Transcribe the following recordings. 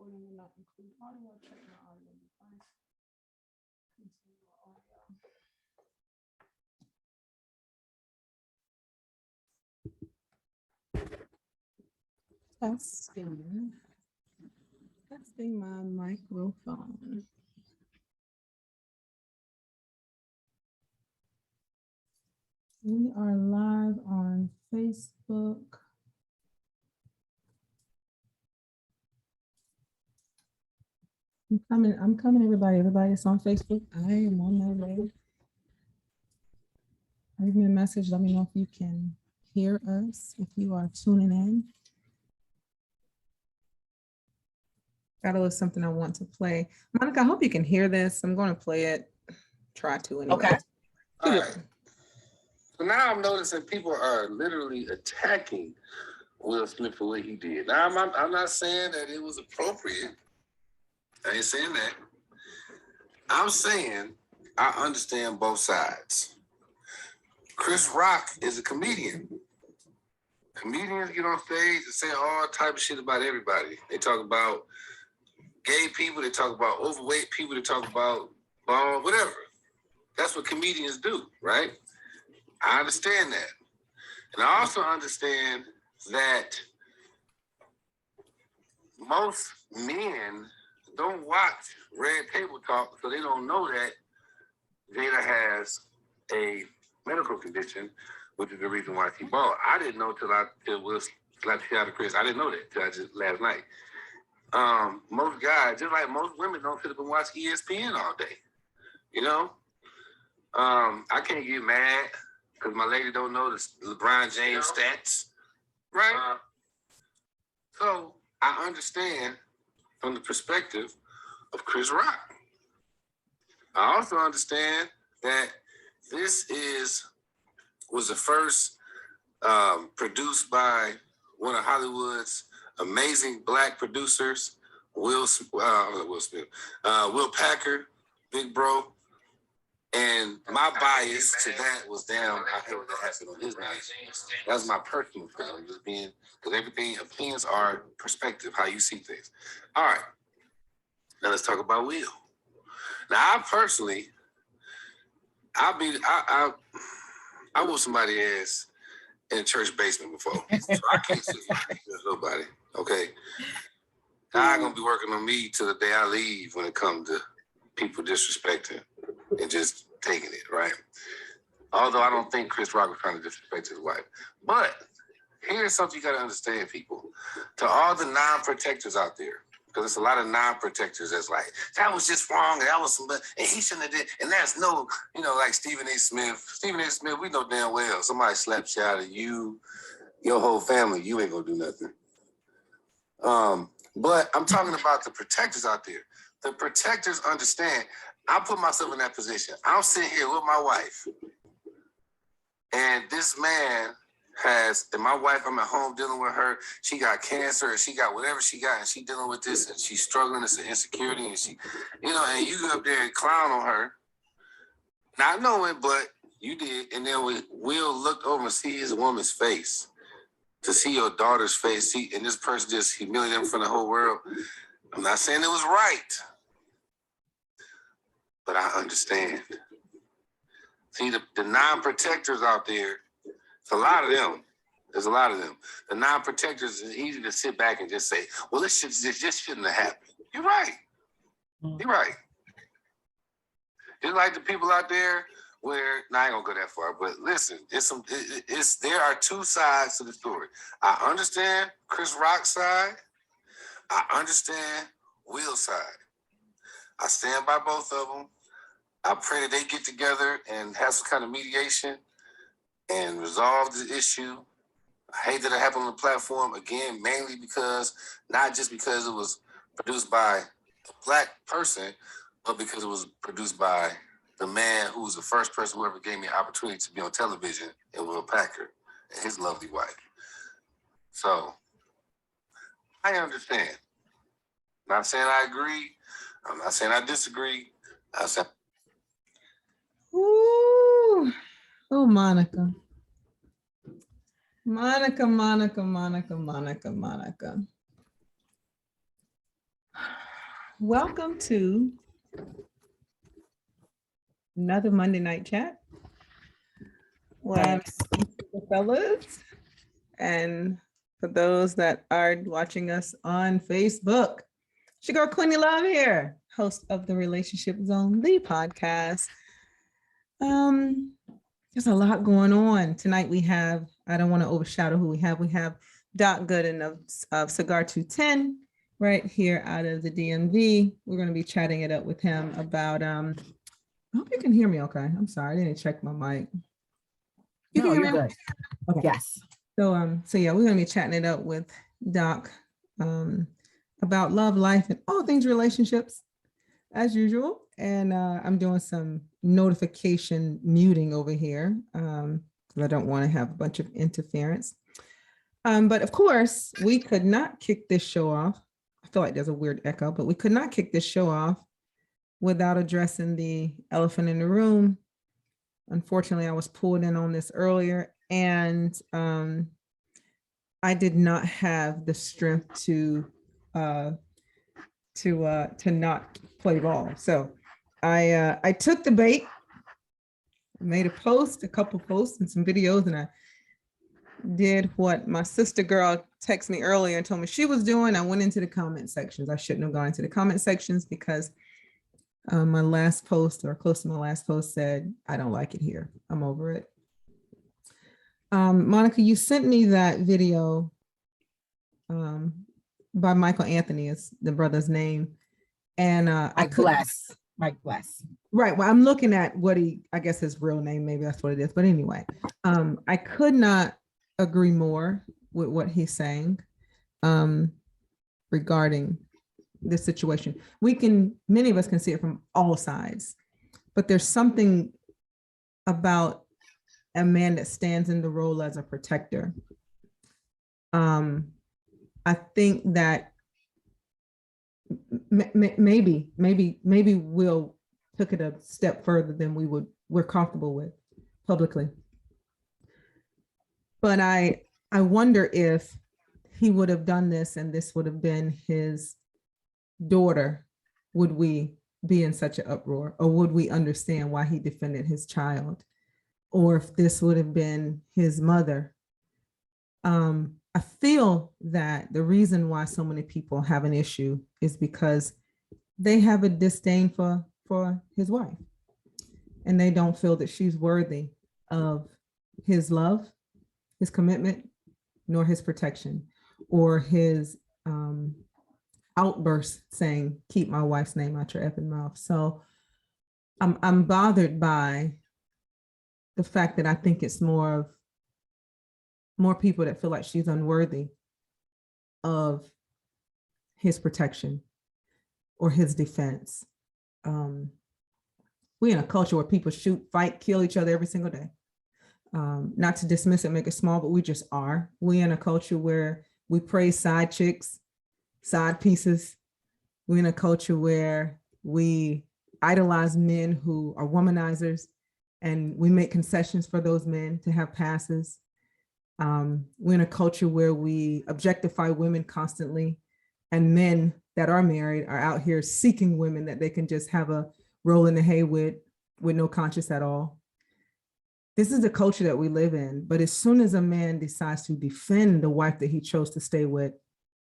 recording will not include audio. Check my audio device. Continue audio. Testing my microphone. We are live on Facebook. I'm coming, everybody. Everybody that's on Facebook, I am on my way. Leave me a message. Let me know if you can hear us, if you are tuning in. Got a little something I want to play. Monica, I hope you can hear this. I'm going to play it. Try to anyway. Okay. All right. So now I'm noticing people are literally attacking Will Smith for what he did. Now I'm not saying that it was appropriate. I ain't saying that. I'm saying I understand both sides. Chris Rock is a comedian. Comedians get on stage and say all type of shit about everybody. They talk about gay people, they talk about overweight people, they talk about bald, whatever. That's what comedians do, right? I understand that. And I also understand that most men don't watch Red Table Talk, so they don't know that Jada has a medical condition, which is the reason why she bald. I didn't know till Will slapped the shit out of Chris. I didn't know that till just last night. Most guys, just like most women, don't sit up and watch ESPN all day. You know? I can't get mad because my lady don't know the LeBron James stats. Right? So I understand from the perspective of Chris Rock. I also understand that this was the first produced by one of Hollywood's amazing black producers, Will Packer, Big Bro. And my bias to that was damn, I hate what happened on his night. That's my personal feeling, just being, because opinions are perspective, how you see things. All right, now let's talk about Will. Now, I personally, I whooped somebody's ass in a church basement before, so I can't sit with nobody, okay? I'm gonna be working on me till the day I leave when it comes to people disrespecting and just taking it, right? Although I don't think Chris Rock was trying to disrespect his wife. But here's something you gotta understand, people. To all the non-protectors out there, because there's a lot of non-protectors that's like, that was just wrong, and that was and he shouldn't have did, and that's no, like Stephen A. Smith. Stephen A. Smith, we know damn well, somebody slapped shit out of you, your whole family, you ain't gonna do nothing. But I'm talking about the protectors out there. The protectors understand. I put myself in that position. I'm sitting here with my wife, and this man and my wife, I'm at home dealing with her. She got cancer, and she got whatever she got, and she dealing with this, and she's struggling. It's an insecurity, and she, and you go up there and clown on her, not knowing, but you did. And then Will looked over and see his woman's face, to see your daughter's face, and this person just humiliated him in front of the whole world. I'm not saying it was right, but I understand. See, the non-protectors out there, it's a lot of them. There's a lot of them. The non-protectors, it's easy to sit back and just say, well, it just shouldn't have happened. You're right. You're right. Just like the people out there where, I ain't gonna go that far, but listen, there are two sides to the story. I understand Chris Rock's side. I understand Will's side. I stand by both of them. I pray that they get together and have some kind of mediation and resolve the issue. I hate that it happened on the platform, again, mainly because, not just because it was produced by a black person, but because it was produced by the man who was the first person who ever gave me an opportunity to be on television, and Will Packer and his lovely wife. So, I understand. I'm not saying I agree. I'm not saying I disagree. I'm saying, Ooh. Oh, Monica. Monica. Welcome to another Monday night chat. Where I'm speaking to the fellas, and for those that are watching us on Facebook, it's your girl Queenie Love here, host of the Relationship Zone, the podcast. There's a lot going on tonight. We have, I don't want to overshadow who we have. We have Doc Gooden of Cigar 210 right here out of the DMV. We're going to be chatting it up with him about, I hope you can hear me okay. I'm sorry, I didn't check my mic. You can hear me? Good. Okay. Yes. So yeah, we're going to be chatting it up with Doc about love, life, and all things relationships as usual. And I'm doing some notification muting over here because I don't want to have a bunch of interference. But of course, we could not kick this show off. I feel like there's a weird echo, but we could not kick this show off without addressing the elephant in the room. Unfortunately, I was pulled in on this earlier, and I did not have the strength to not play ball. So I took the bait, made a couple posts and some videos, and I did what my sister girl texted me earlier and told me she was doing. I went into the comment sections. I shouldn't have gone into the comment sections because my last post, or close to my last post, said, I don't like it here. I'm over it. Monica, you sent me that video by Michael Anthony, is the brother's name. And Mike Bless. Right. Well, I'm looking at what I guess his real name, maybe that's what it is. But anyway, I could not agree more with what he's saying regarding this situation. Many of us can see it from all sides, but there's something about a man that stands in the role as a protector. I think that maybe Will took it a step further than we're comfortable with publicly. But I wonder if he would have done this and this would have been his daughter, would we be in such an uproar, or would we understand why he defended his child? Or if this would have been his mother. I feel that the reason why so many people have an issue is because they have a disdain for his wife, and they don't feel that she's worthy of his love, his commitment, nor his protection, or his outburst saying, keep my wife's name out your effing mouth. So I'm bothered by the fact that I think it's more people that feel like she's unworthy of his protection or his defense. We're in a culture where people shoot, fight, kill each other every single day. Not to dismiss it, make it small, but we just are. We're in a culture where we praise side chicks, side pieces. We're in a culture where we idolize men who are womanizers, and we make concessions for those men to have passes. We're in a culture where we objectify women constantly, and men that are married are out here seeking women that they can just have a roll in the hay with no conscience at all. This is the culture that we live in. But as soon as a man decides to defend the wife that he chose to stay with,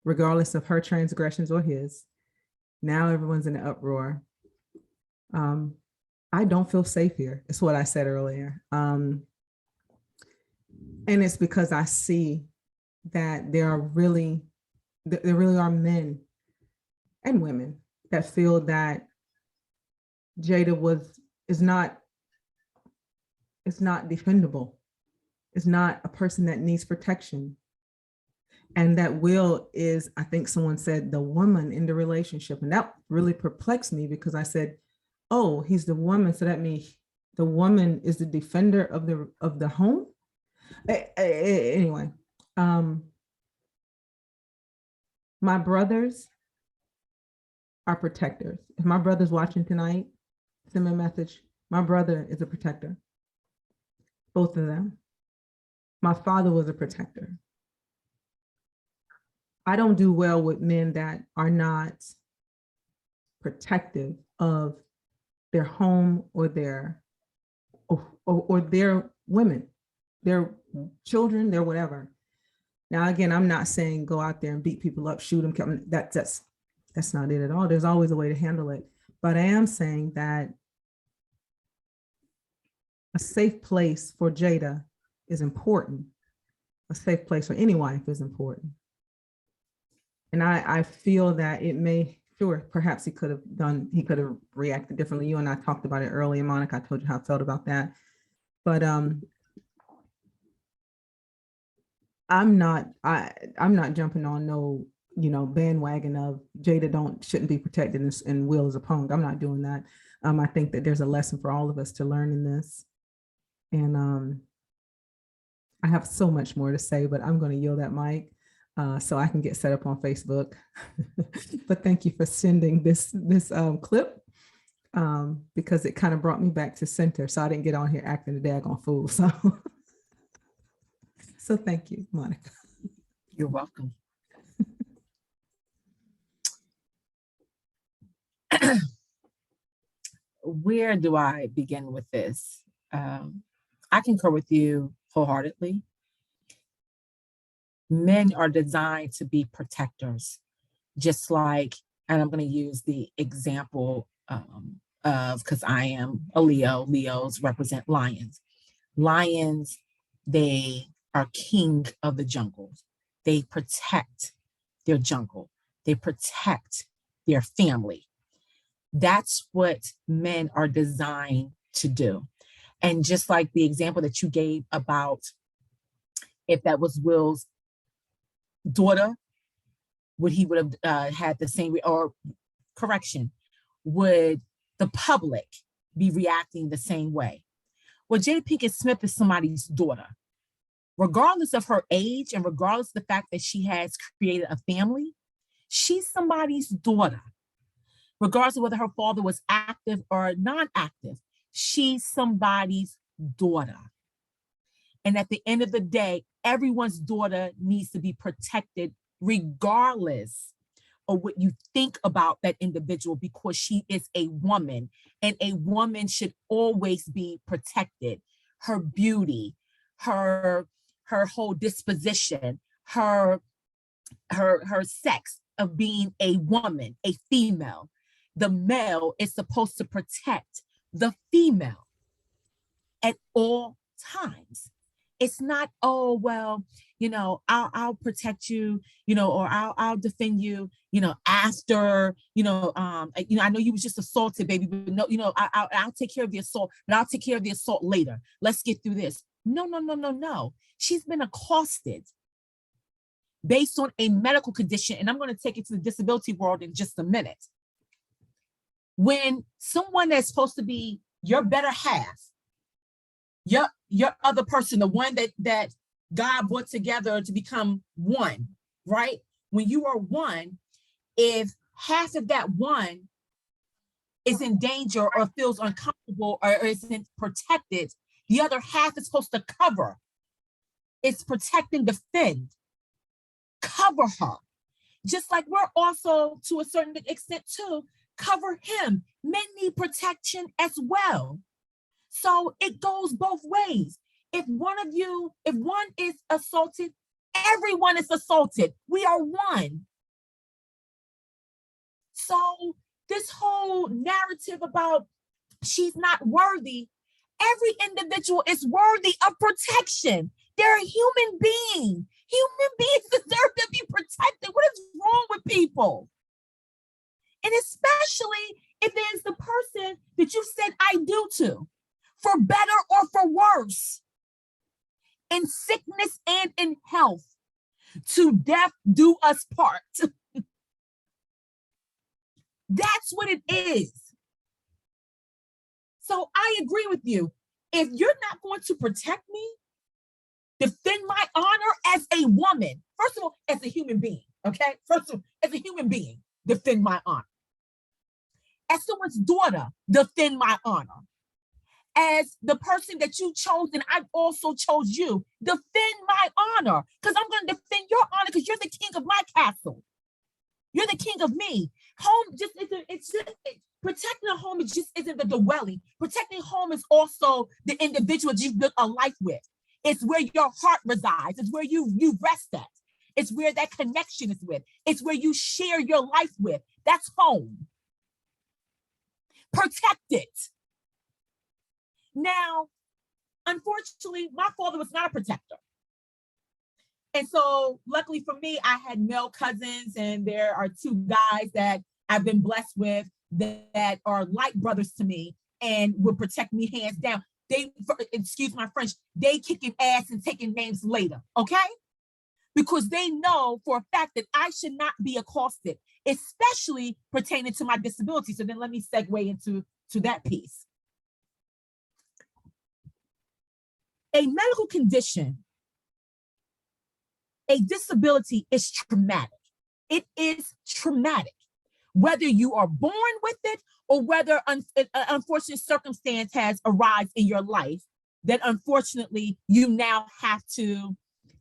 regardless of her transgressions or his, now everyone's in an uproar. I don't feel safe here. It's what I said earlier. And it's because I see that there really are men and women that feel that Jada is not defendable. Is not a person that needs protection. And that Will is, I think someone said, the woman in the relationship. And that really perplexed me, because I said, oh, he's the woman. So that means the woman is the defender of the home. Anyway, my brothers are protectors. If my brother's watching tonight, send me a message. My brother is a protector. Both of them. My father was a protector. I don't do well with men that are not protective of their home or their women, their children, their whatever. Now, again, I'm not saying go out there and beat people up, shoot them. That's not it at all. There's always a way to handle it. But I am saying that a safe place for Jada is important. A safe place for any wife is important. And I feel that it may, sure, perhaps he could have reacted differently. You and I talked about it earlier, Monica. I told you how I felt about that. But I'm not jumping on no, bandwagon of Jada shouldn't be protected and Will is a punk. I'm not doing that. I think that there's a lesson for all of us to learn in this. And I have so much more to say, but I'm going to yield that mic so I can get set up on Facebook. But thank you for sending this clip because it kind of brought me back to center. So I didn't get on here acting a daggone fool. So thank you, Monica. You're welcome. Where do I begin with this? I concur with you wholeheartedly. Men are designed to be protectors, just like, and I'm going to use the example of, because I am a Leo, Leos represent lions. Lions, they are king of the jungle. They protect their jungle. They protect their family. That's what men are designed to do. And just like the example that you gave about if that was Will's daughter, would have had the same, or correction, would the public be reacting the same way? Well, Jada Pinkett Smith is somebody's daughter. Regardless of her age and regardless of the fact that she has created a family, she's somebody's daughter. Regardless of whether her father was active or non-active, she's somebody's daughter. And at the end of the day, everyone's daughter needs to be protected regardless of what you think about that individual, because she is a woman, and a woman should always be protected. Her beauty, her whole disposition, her sex of being a woman, a female. The male is supposed to protect the female at all times. It's not, oh, well, I'll protect you, or I'll defend you, after, I know you was just assaulted, baby, but no, I'll take care of the assault, but I'll take care of the assault later. Let's get through this. No. She's been accosted based on a medical condition. And I'm going to take it to the disability world in just a minute. When someone that's supposed to be your better half, your other person, the one that God brought together to become one, right? When you are one, if half of that one is in danger or feels uncomfortable or isn't protected, the other half is supposed to cover. It's protect and defend. Cover her. Just like we're also, to a certain extent too, cover him. Men need protection as well. So it goes both ways. If one is assaulted, everyone is assaulted. We are one. So this whole narrative about she's not worthy, every individual is worthy of protection. They're a human being. Human beings deserve to be protected. What is wrong with people? And especially if it is the person that you said I do to, for better or for worse, in sickness and in health, to death do us part. That's what it is. So I agree with you. If you're not going to protect me, defend my honor as a woman, first of all, as a human being, okay? First of all, as a human being, defend my honor. As someone's daughter, defend my honor. As the person that you chose and I also chose you, defend my honor, because I'm going to defend your honor because you're the king of my castle. You're the king of me. Home just isn't, protecting a home is just isn't the dwelling. Protecting home is also the individual you build a life with. It's where your heart resides. It's where you rest at. It's where that connection is with. It's where you share your life with. That's home. Protect it. Now, unfortunately, my father was not a protector. And so luckily for me, I had male cousins, and there are two guys that I've been blessed with that are like brothers to me and would protect me hands down. They, excuse my French, they kicking ass and taking names later, okay? Because they know for a fact that I should not be accosted, especially pertaining to my disability. So then let me segue into that piece. A medical condition, a disability is traumatic. It is traumatic. Whether you are born with it or whether an unfortunate circumstance has arisen in your life that unfortunately you now have to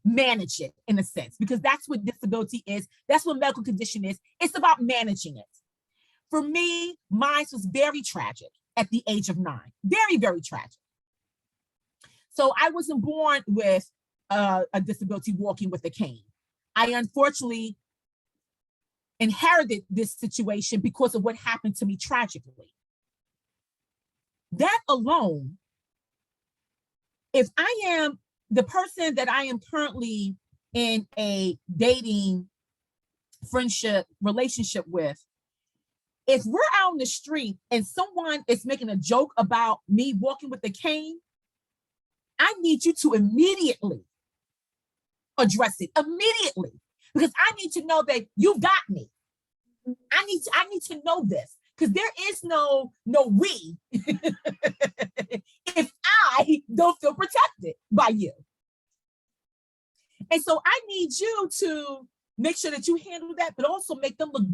manage it in a sense, because that's what disability is. That's what medical condition is. It's about managing it. For me, mine was very tragic at the age of 9. Very, very tragic. So I wasn't born with a disability, walking with a cane. I unfortunately inherited this situation because of what happened to me tragically. That alone, if I am the person that I am currently in a dating, friendship, relationship with, if we're out in the street and someone is making a joke about me walking with a cane, I need you to immediately address it, immediately, because I need to know that you got me. I need to know this, because there is no we if I don't feel protected by you. And so I need you to make sure that you handle that, but also make them look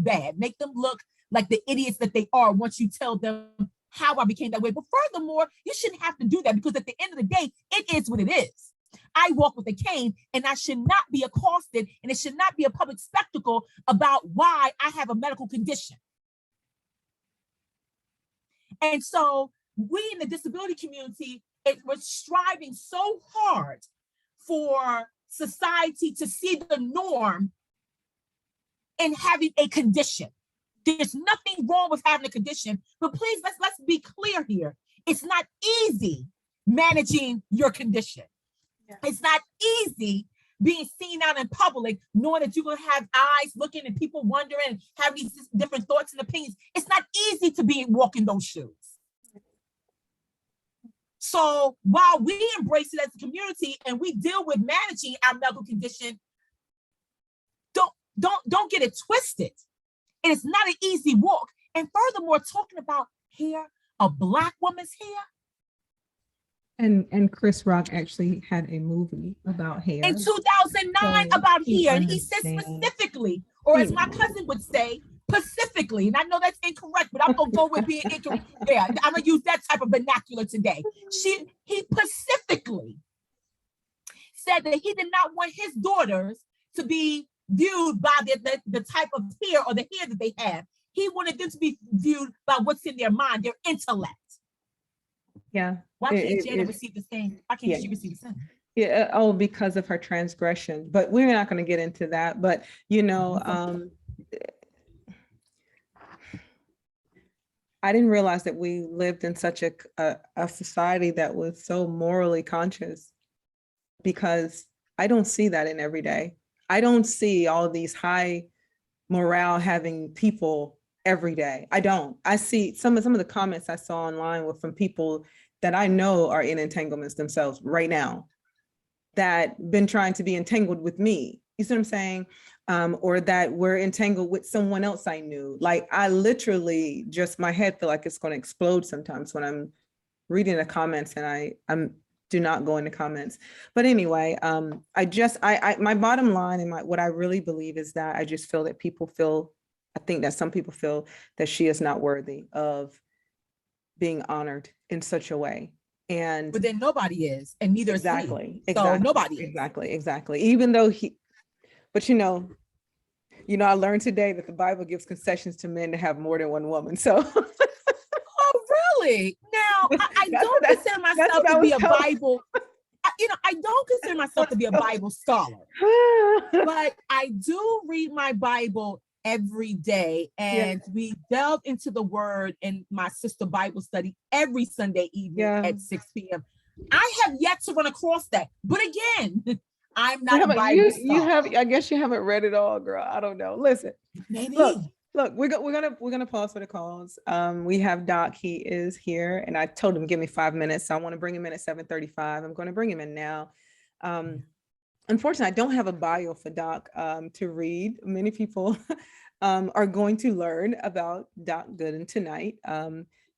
bad, make them look like the idiots that they are once you tell them how I became that way. But furthermore, you shouldn't have to do that, because at the end of the day, it is what it is. I walk with a cane, and I should not be accosted, and it should not be a public spectacle about why I have a medical condition. And so we in the disability community, we're striving so hard for society to see the norm in having a condition. There's nothing wrong with having a condition, but please, let's be clear here. It's not easy managing your condition. Yeah. It's not easy being seen out in public, knowing that you're going to have eyes looking and people wondering and have these different thoughts and opinions. It's not easy to walk in those shoes. So while we embrace it as a community and we deal with managing our medical condition, don't get it twisted. And it's not an easy walk. And furthermore, talking about hair, a Black woman's hair. And Chris Rock actually had a movie about hair in 2009 about hair, and he said specifically, or as my cousin would say, specifically. And I know that's incorrect, but I'm gonna go with being incorrect. Yeah, I'm gonna use that type of vernacular today. He specifically said that he did not want his daughters to be viewed by the type of hair or the hair that they have. He wanted them to be viewed by what's in their mind, their intellect. Yeah. Why can't Jada receive the same? Why can't she receive the same? Yeah. Oh, because of her transgression. But we're not going to get into that. But I didn't realize that we lived in such a society that was so morally conscious, because I don't see that in every day. I don't see all these high morale having people every day. I don't. I see some of the comments I saw online were from people that I know are in entanglements themselves right now, that been trying to be entangled with me. You see what I'm saying? Or that we're entangled with someone else I knew. Like, I literally my head feel like it's going to explode sometimes when I'm reading the comments, and I do not go into comments. But anyway, my bottom line and what I really believe is that I just feel that I think that some people feel that she is not worthy of being honored in such a way. But then nobody is, and neither is exactly. So nobody is. Exactly. Even though but You know, I learned today that the Bible gives concessions to men to have more than one woman. So Oh, really? Now, I that's don't that's consider that's myself what I to be was a told. Bible. I don't consider myself to be a Bible scholar, but I do read my Bible every day, Yeah, and we delve into the word in my sister Bible study every Sunday evening yeah. at 6 p.m. I have yet to run across that. But again, I'm You not a haven't Bible you scholar. have I guess you haven't read it all, girl. I don't know. Listen, look, Maybe. we're gonna pause for the calls. We have Doc. He is here, and I told him give me 5 minutes. So I want to bring him in at 7:35. I'm going to bring him in now. Unfortunately, I don't have a bio for Doc to read. Many people are going to learn about Doc Gooden tonight,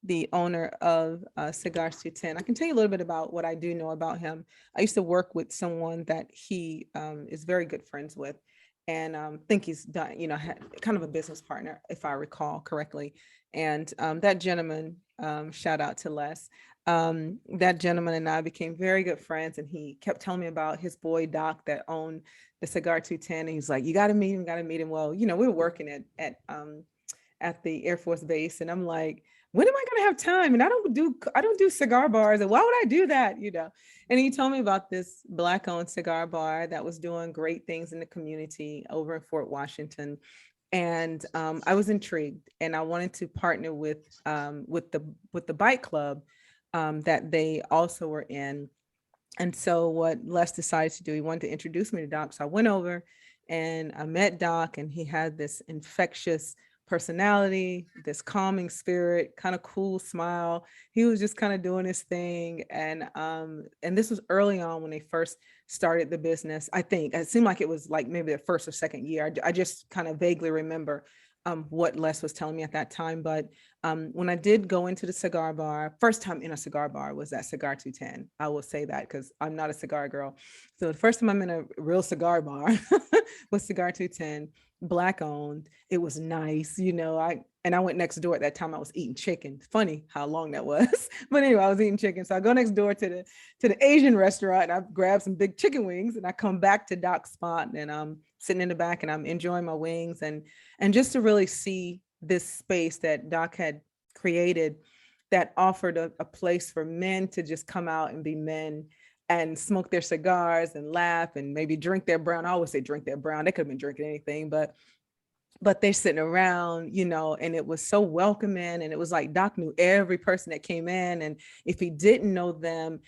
the owner of Cigars 210. I can tell you a little bit about what I do know about him. I used to work with someone that he is very good friends with, and think he's done, kind of a business partner, if I recall correctly. And that gentleman, shout out to Les, that gentleman and I became very good friends, and he kept telling me about his boy Doc that owned the Cigar 210. And he's like, you got to meet him, got to meet him. Well, we were working at the Air Force Base, and I'm like, when am I going to have time? And I don't do cigar bars, and why would I do that? And he told me about this Black-owned cigar bar that was doing great things in the community over in Fort Washington. And I was intrigued, and I wanted to partner with the bike club that they also were in. And so what Les decided to do, he wanted to introduce me to Doc. So I went over and I met Doc, and he had this infectious personality, this calming spirit, kind of cool smile. He was just kind of doing his thing. And this was early on when they first started the business. I think it seemed like it was like maybe the first or second year. I just kind of vaguely remember what Les was telling me at that time. But when I did go into the cigar bar, first time in a cigar bar was at Cigar 210. I will say that because I'm not a cigar girl. So the first time I'm in a real cigar bar was Cigar 210, Black owned. It was nice, I went next door at that time. I was eating chicken. Funny how long that was. But anyway, I was eating chicken. So I go next door to the Asian restaurant, and I grab some big chicken wings, and I come back to Doc's spot, and I'm sitting in the back, and I'm enjoying my wings, and just to really see this space that Doc had created that offered a place for men to just come out and be men and smoke their cigars and laugh and maybe drink their brown. I always say drink their brown. They could have been drinking anything, but they're sitting around, and it was so welcoming. And it was like Doc knew every person that came in. And if he didn't know them,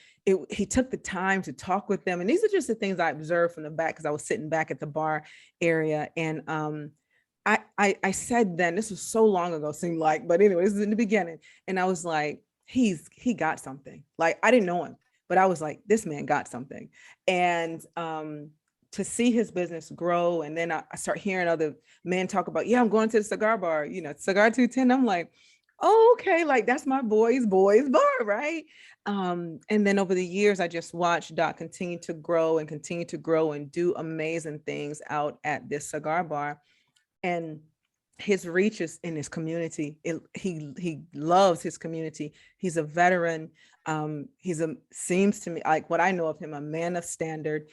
he took the time to talk with them. And these are just the things I observed from the back, because I was sitting back at the bar area. And I said then, this was so long ago, seemed like, but anyway, this is in the beginning. And I was like, he got something. Like, I didn't know him, but I was like, this man got something. And to see his business grow. And then I start hearing other men talk about, yeah, I'm going to the cigar bar, Cigar 210. I'm like, oh, okay. Like, that's my boys bar. Right. And then over the years, I just watched Doc continue to grow and do amazing things out at this cigar bar. And his reach is in his community. He loves his community. He's a veteran. Seems to me like what I know of him, a man of standard,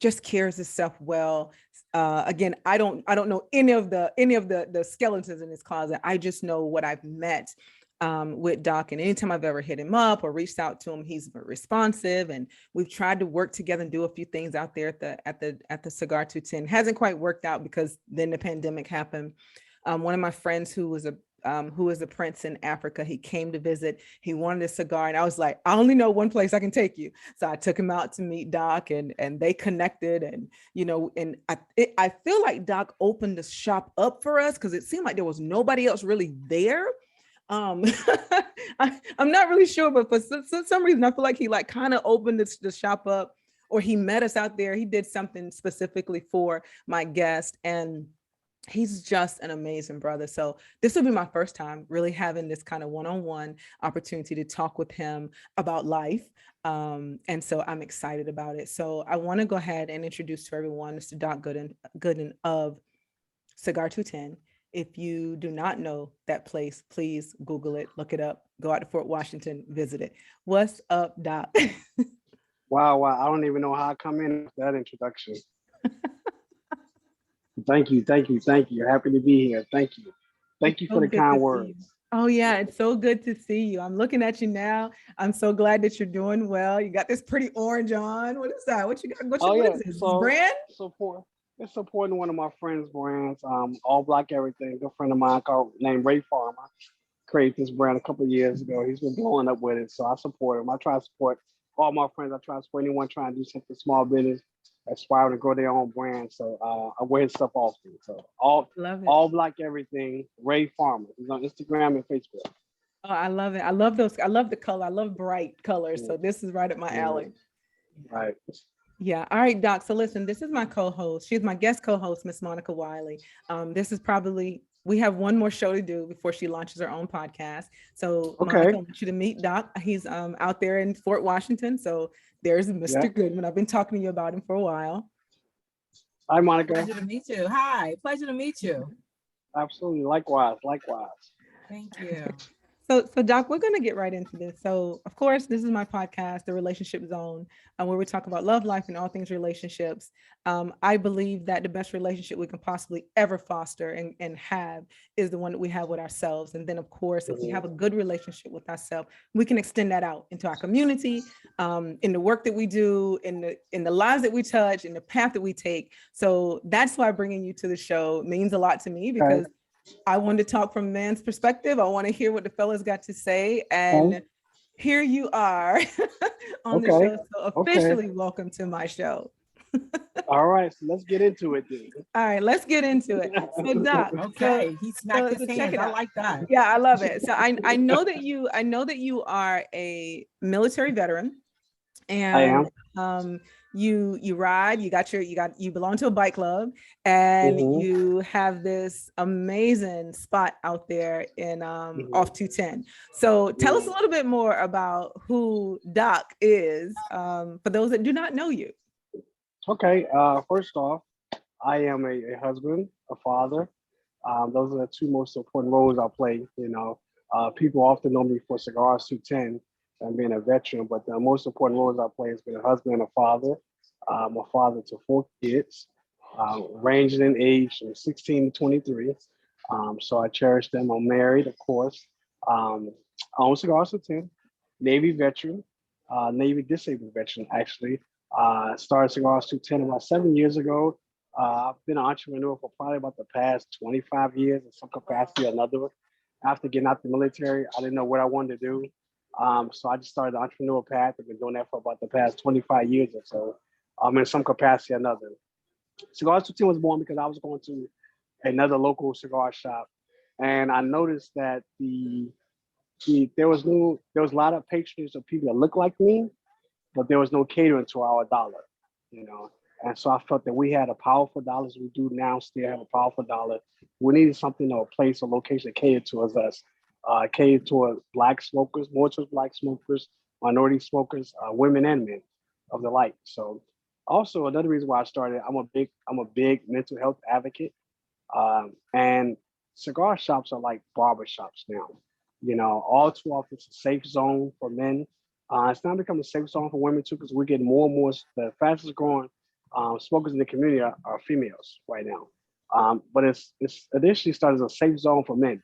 just carries himself well. Again, I don't know any of the skeletons in his closet. I just know what I've met with Doc, and anytime I've ever hit him up or reached out to him, he's responsive, and we've tried to work together and do a few things out there at the Cigar 210. Hasn't quite worked out because then the pandemic happened. One of my friends who is a prince in Africa, he came to visit. He wanted a cigar, and I was like, I only know one place I can take you. So I took him out to meet Doc, and they connected, and and I feel like Doc opened the shop up for us because it seemed like there was nobody else really there. I'm not really sure, but for some reason, I feel like he kind of opened the shop up, or he met us out there. He did something specifically for my guest, and he's just an amazing brother. So this will be my first time really having this kind of one-on-one opportunity to talk with him about life. And so I'm excited about it. So I want to go ahead and introduce to everyone Mr. Doc Gooden of Cigar 210. If you do not know that place, please Google it, look it up, go out to Fort Washington, visit it. What's up, Doc? Wow. I don't even know how I come in with that introduction. Thank you, thank you, thank you. Happy to be here. Thank you. Thank you So for the good to kind see you. words. Oh yeah, it's so good to see you. I'm looking at you now. I'm so glad that you're doing well. You got this pretty orange on. What is that? What you got? Oh What yeah, is this? This so brand? support. It's supporting one of my friends' brands. All Black Everything. A friend of mine called named Ray Farmer created this brand a couple of years ago. He's been blowing up with it, so I support him. I try to support all my friends. I try to support anyone trying to do something small business, aspire to grow their own brand. So I wear his stuff often. So Love it. all Black Everything. Ray Farmer. He's on Instagram and Facebook. Oh, I love it. I love those. I love the color. I love bright colors. So Mm, this is right up my mm, alley. right. Yeah. All right, Doc. So listen, this is my co-host. She's my guest co-host, Miss Monica Wiley. This is probably we have one more show to do before she launches her own podcast. So Monica, I Okay. want you to meet Doc. He's out there in Fort Washington. So there's Yeah. Mr. Goodman. I've been talking to you about him for a while. Hi, Monica. Pleasure to meet you. Hi, pleasure to meet you. Absolutely. Likewise. Likewise. Thank you. So Doc, we're going to get right into this. So of course, this is my podcast, The Relationship Zone, where we talk about love, life, and all things relationships. I believe that the best relationship we can possibly ever foster and have is the one that we have with ourselves. And then of course, if we have a good relationship with ourselves, we can extend that out into our community, in the work that we do, in the lives that we touch, in the path that we take. So that's why bringing you to the show means a lot to me, Okay. because I want to talk from a man's perspective. I want to hear what the fellas got to say. And Okay. here you are on the Okay. show. So Okay. officially welcome to my show. All right. So let's get into it then. All right, let's get into it. So Doc, Okay, he smacked his check hands. it I out. like that. Yeah, I love it. So I know that you are a military veteran, I and am. you ride, you belong to a bike club, and Hmm. you have this amazing spot out there in off 210. So tell us a little bit more about who Doc is, for those that do not know you. Okay. First off, I am a husband, a father. Those are the two most important roles I play. People often know me for Cigars 210 and being a veteran, but the most important roles I play is being a husband and a father. I'm a father to 4 kids, ranging in age from 16 to 23. So I cherish them. I'm married, of course. I own Cigars 210, Navy veteran, Navy disabled veteran, actually. Started Cigars 210 about 7 years ago. I've been an entrepreneur for probably about the past 25 years in some capacity or another. After getting out the military, I didn't know what I wanted to do. So I just started the entrepreneur path. I've been doing that for about the past 25 years or so. In some capacity or another. Cigars 210 was born because I was going to another local cigar shop, and I noticed that there was a lot of patronage of people that look like me, but there was no catering to our dollar, you know. And so I felt that we had a powerful dollar, as we do now still have a powerful dollar. We needed something or a place or location catered towards us, catered toward Black smokers, more towards Black smokers, minority smokers, women and men of the like. So also another reason why I started, I'm a big mental health advocate. And cigar shops are like barber shops now. All too often it's a safe zone for men. It's now becoming a safe zone for women too, because we're getting more and more. The fastest growing smokers in the community are females right now. But it's initially started as a safe zone for men.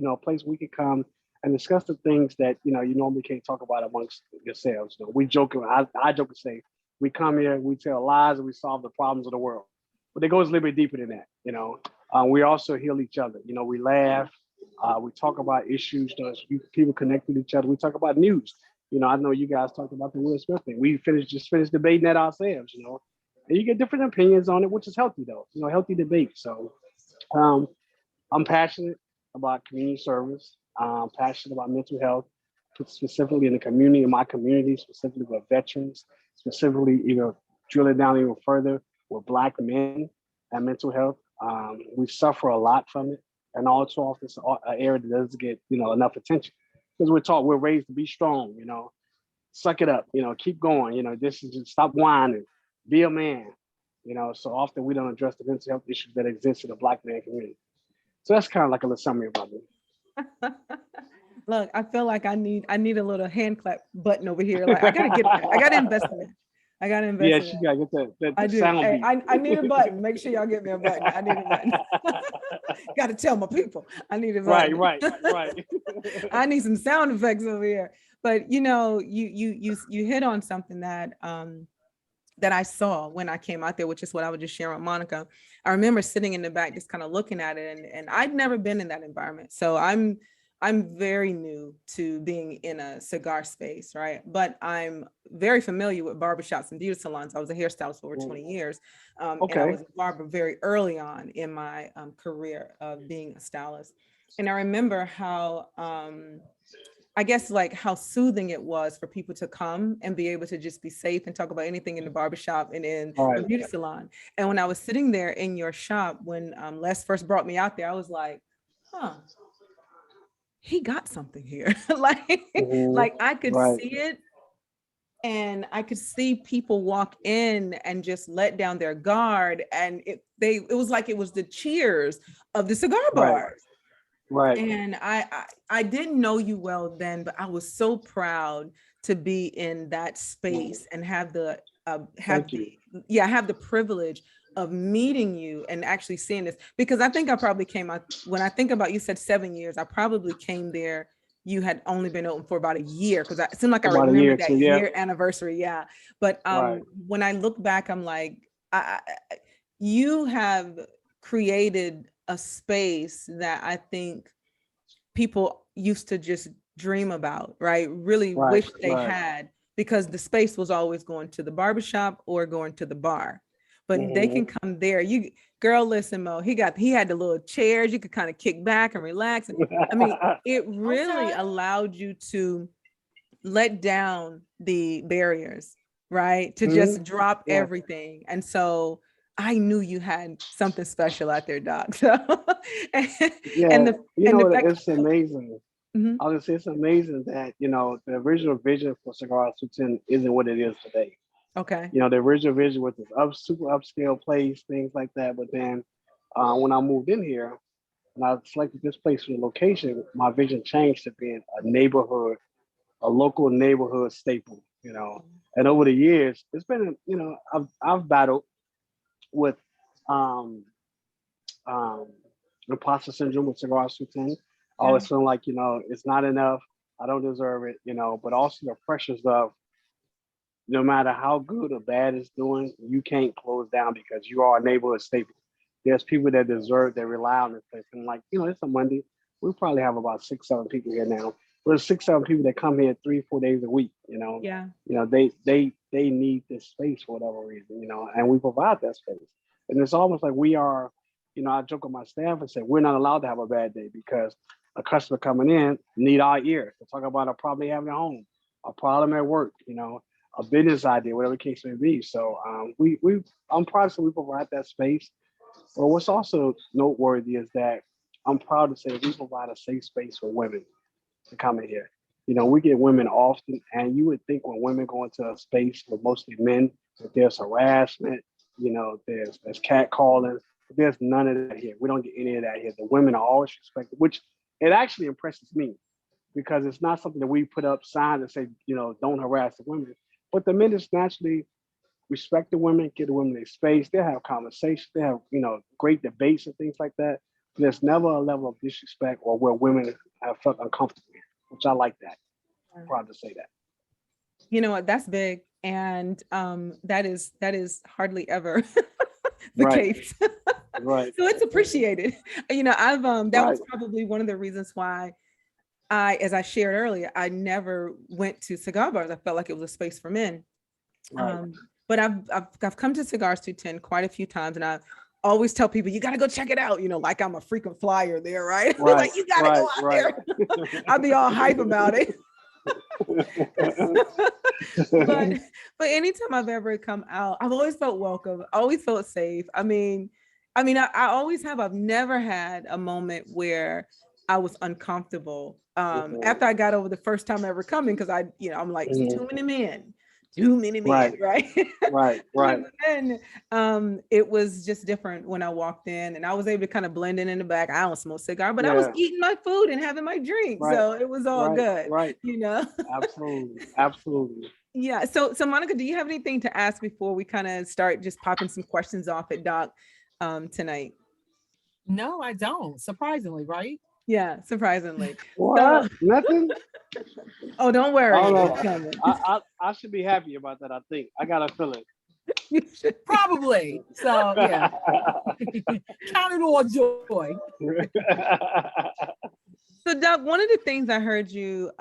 A place we could come and discuss the things that you normally can't talk about amongst yourselves. We joke. I joke and say we come here, we tell lies, and we solve the problems of the world. But it goes a little bit deeper than that. We also heal each other. We laugh. We talk about issues. People connect with each other. We talk about news. I know you guys talked about the Will Smith thing. We just finished debating that ourselves. And you get different opinions on it, which is healthy though. Healthy debate. So um, I'm passionate about community service. I'm passionate about mental health, specifically in the community, in my community, specifically with veterans, specifically drill it down even further with Black men and mental health. We suffer a lot from it, and all too often it's an area that doesn't get enough attention because we're raised to be strong. Suck it up. Keep going. This is just stop whining, be a man. So often we don't address the mental health issues that exist in the Black man community. So that's kind of like a little summary about me. Look, I feel like I need a little hand clap button over here. Like I gotta invest in that. I gotta invest Yeah, in she that. gotta get the I do. sound Hey, beat. I need a button. Make sure y'all get me a button. I need a button. Got to tell my people I need a button. Right. I need some sound effects over here. But you hit on something that that I saw when I came out there, which is what I was just sharing with Monica. I remember sitting in the back, just kind of looking at it, and I'd never been in that environment. So I'm very new to being in a cigar space, right? But I'm very familiar with barbershops and beauty salons. I was a hairstylist for over 20 years. And I Okay. was a barber very early on in my career of being a stylist. And I remember how, I guess, like how soothing it was for people to come and be able to just be safe and talk about anything in the barbershop and in the Right. beauty salon. And when I was sitting there in your shop, when Les first brought me out there, I was like, huh, he got something here. Mhm. Like I could Right. see it, and I could see people walk in and just let down their guard, and it was like it was the cheers of the cigar Right. bars. Right. And I didn't know you well then, but I was so proud to be in that space and have the Thank you. have the privilege of meeting you and actually seeing this, because I think I probably came out, when I think about, you said 7 years, I probably came there, you had only been open for about a year, because it seemed like I About a remember year that too. Yeah. year anniversary. Yeah. But Right. when I look back, I'm like, you have created a space that I think people used to just dream about, right? Really Right. wish they Right. had, because the space was always going to the barbershop or going to the bar. But they can come there. You girl, listen, Mo, he had the little chairs. You could kind of kick back and relax. And I mean, it really allowed you to let down the barriers, right? To just drop Yeah. everything. And so I knew you had something special out there, Doc. So Yeah. and the You and know, the fact, it's amazing. Mhm. I was gonna say it's amazing that, the original vision for Cigar 210 isn't what it is today. Okay. The original vision was this super upscale place, things like that. But then when I moved in here and I selected this place for the location, my vision changed to being a local neighborhood staple. And over the years, it's been, I've battled with um, um, imposter syndrome with Cigars 210. I always feel like, it's not enough. I don't deserve it, but also the pressures of no matter how good or bad it's doing, you can't close down because you are a neighborhood staple. There's people that deserve, that rely on this place. And like, it's a Monday. We probably have about 6, 7 people here now. There's 6, 7 people that come here 3, 4 days a week. Yeah. They need this space for whatever reason, and we provide that space. And it's almost like we are, I joke with my staff and say we're not allowed to have a bad day because a customer coming in need our ear to talk about a problem they have at home, a problem at work, a business idea, whatever the case may be. So I'm proud to say we provide that space. But what's also noteworthy is that I'm proud to say that we provide a safe space for women to come in here. We get women often, and you would think when women go into a space with mostly men, that there's harassment, there's catcalling. But there's none of that here. We don't get any of that here. The women are always respected, which it actually impresses me because it's not something that we put up signs and say, don't harass the women. But the men just naturally respect the women, give the women their space. They have conversations. They have, great debates and things like that. But there's never a level of disrespect or where women have felt uncomfortable, which I like that. I'm proud to say that. You know what? That's big. And that is hardly ever the Right. case. Right. So it's appreciated. I've that Right. was probably one of the reasons why as I shared earlier, I never went to cigar bars. I felt like it was a space for men. Right. But I've come to Cigars 210 quite a few times, and I always tell people you got to go check it out. Like I'm a frequent flyer there, right? Right. Like you got to go out there. I'll be all hype about it. but anytime I've ever come out, I've always felt welcome. Always felt safe. I always have. I've never had a moment where I was uncomfortable. After I got over the first time ever coming, because I'm like, too many men. Right? Right. But then it was just different when I walked in, and I was able to kind of blend in the back. I don't smoke cigar, but I was eating my food and having my drink, so it was all good. Right. You know. Absolutely. Yeah. So Monica, do you have anything to ask before we kind of start just popping some questions off at Doc tonight? No, I don't. Surprisingly, right? Yeah, surprisingly. So, What? Nothing? oh, don't I worry. don't It's know. coming. I should be happy about that. I think I got a feeling. You should. Probably. So yeah, count it all joy. So, Doc, one of the things I heard you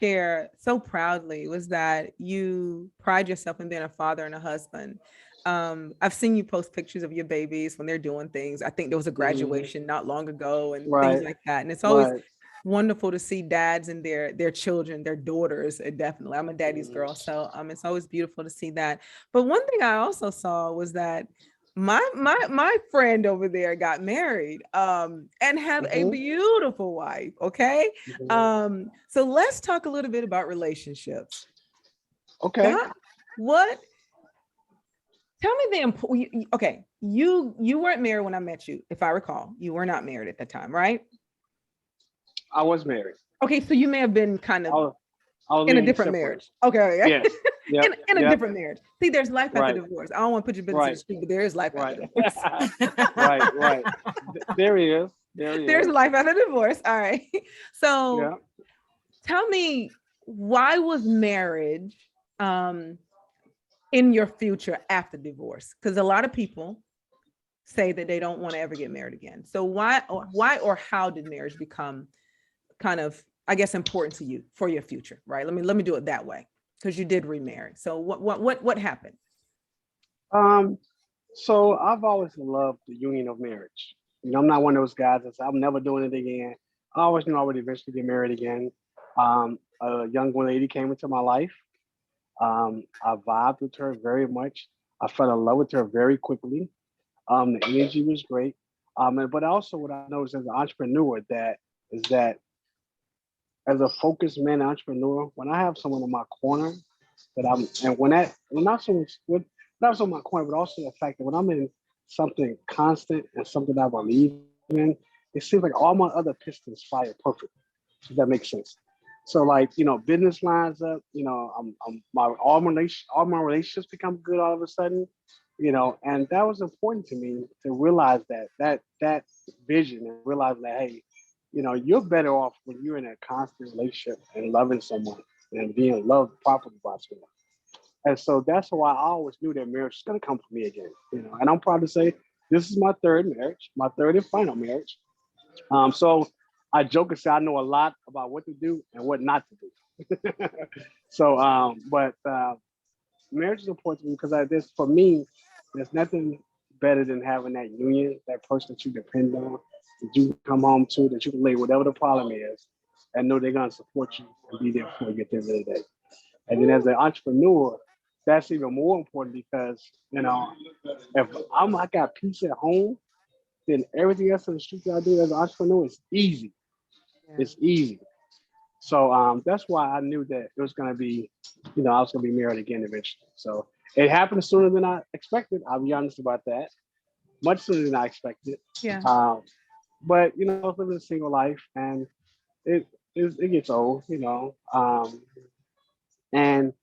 share so proudly was that you pride yourself in being a father and a husband. I've seen you post pictures of your babies when they're doing things. I think there was a graduation not long ago and things Right, like that. And it's always right. wonderful to see dads and their children, their daughters. Definitely, I'm a daddy's girl, so it's always beautiful to see that. But one thing I also saw was that my friend over there got married and have a Mhm, beautiful wife. Okay, mhm. so let's talk a little bit about relationships. Okay. Doc, what? Tell me the important. Okay, you weren't married when I met you, if I recall. You were not married at the time, right? I was married. Okay, so you may have been kind I of was, I was in a living different separate. marriage. Okay, Yes. Yep. in a Yep. different marriage. See, there's life after Right. divorce. I don't want to put your business in the Right. street, but there is life Right. after divorce. Right. Right. There he is. There he There's is. life after divorce. All right. So Yeah. tell me, why was marriage in your future after divorce? Because a lot of people say that they don't want to ever get married again. So why or how did marriage become kind of, I guess, important to you for your future, right? Let me do it that way, because you did remarry. So what happened? Um. So I've always loved the union of marriage. I'm not one of those guys that say I'm never doing it again. I always knew I would eventually get married again. A young lady came into my life. I vibed with her very much. I fell in love with her very quickly. The energy was great. But also what I noticed as an entrepreneur that is that as a focused man entrepreneur, when I have someone in my corner that I'm, and when that, and not so much with, not so my corner, but also the fact that when I'm in something constant and something I believe in, it seems like all my other pistons fire perfect. If that makes sense. So like, business lines up, I'm all my relationships become good all of a sudden, and that was important to me to realize that vision and realize that, hey, you're better off when you're in a constant relationship and loving someone and being loved properly by someone. And so that's why I always knew that marriage is going to come for me again. And I'm proud to say this is my third marriage, my third and final marriage. So I joke and say I know a lot about what to do and what not to do. So, marriage is important to me because for me, there's nothing better than having that union, that person that you depend on, that you come home to, that you can lay whatever the problem is, and know they're going to support you and be there for you at the end of the day. And then as an entrepreneur, that's even more important because, if I got peace at home, then everything else in the street that I do as an entrepreneur is easy. Yeah. It's easy. So that's why I knew that it was going to be, I was going to be married again eventually. So it happened sooner than I expected. I'll be honest about that. Much sooner than I expected. Yeah. But I was living a single life, and it gets old, and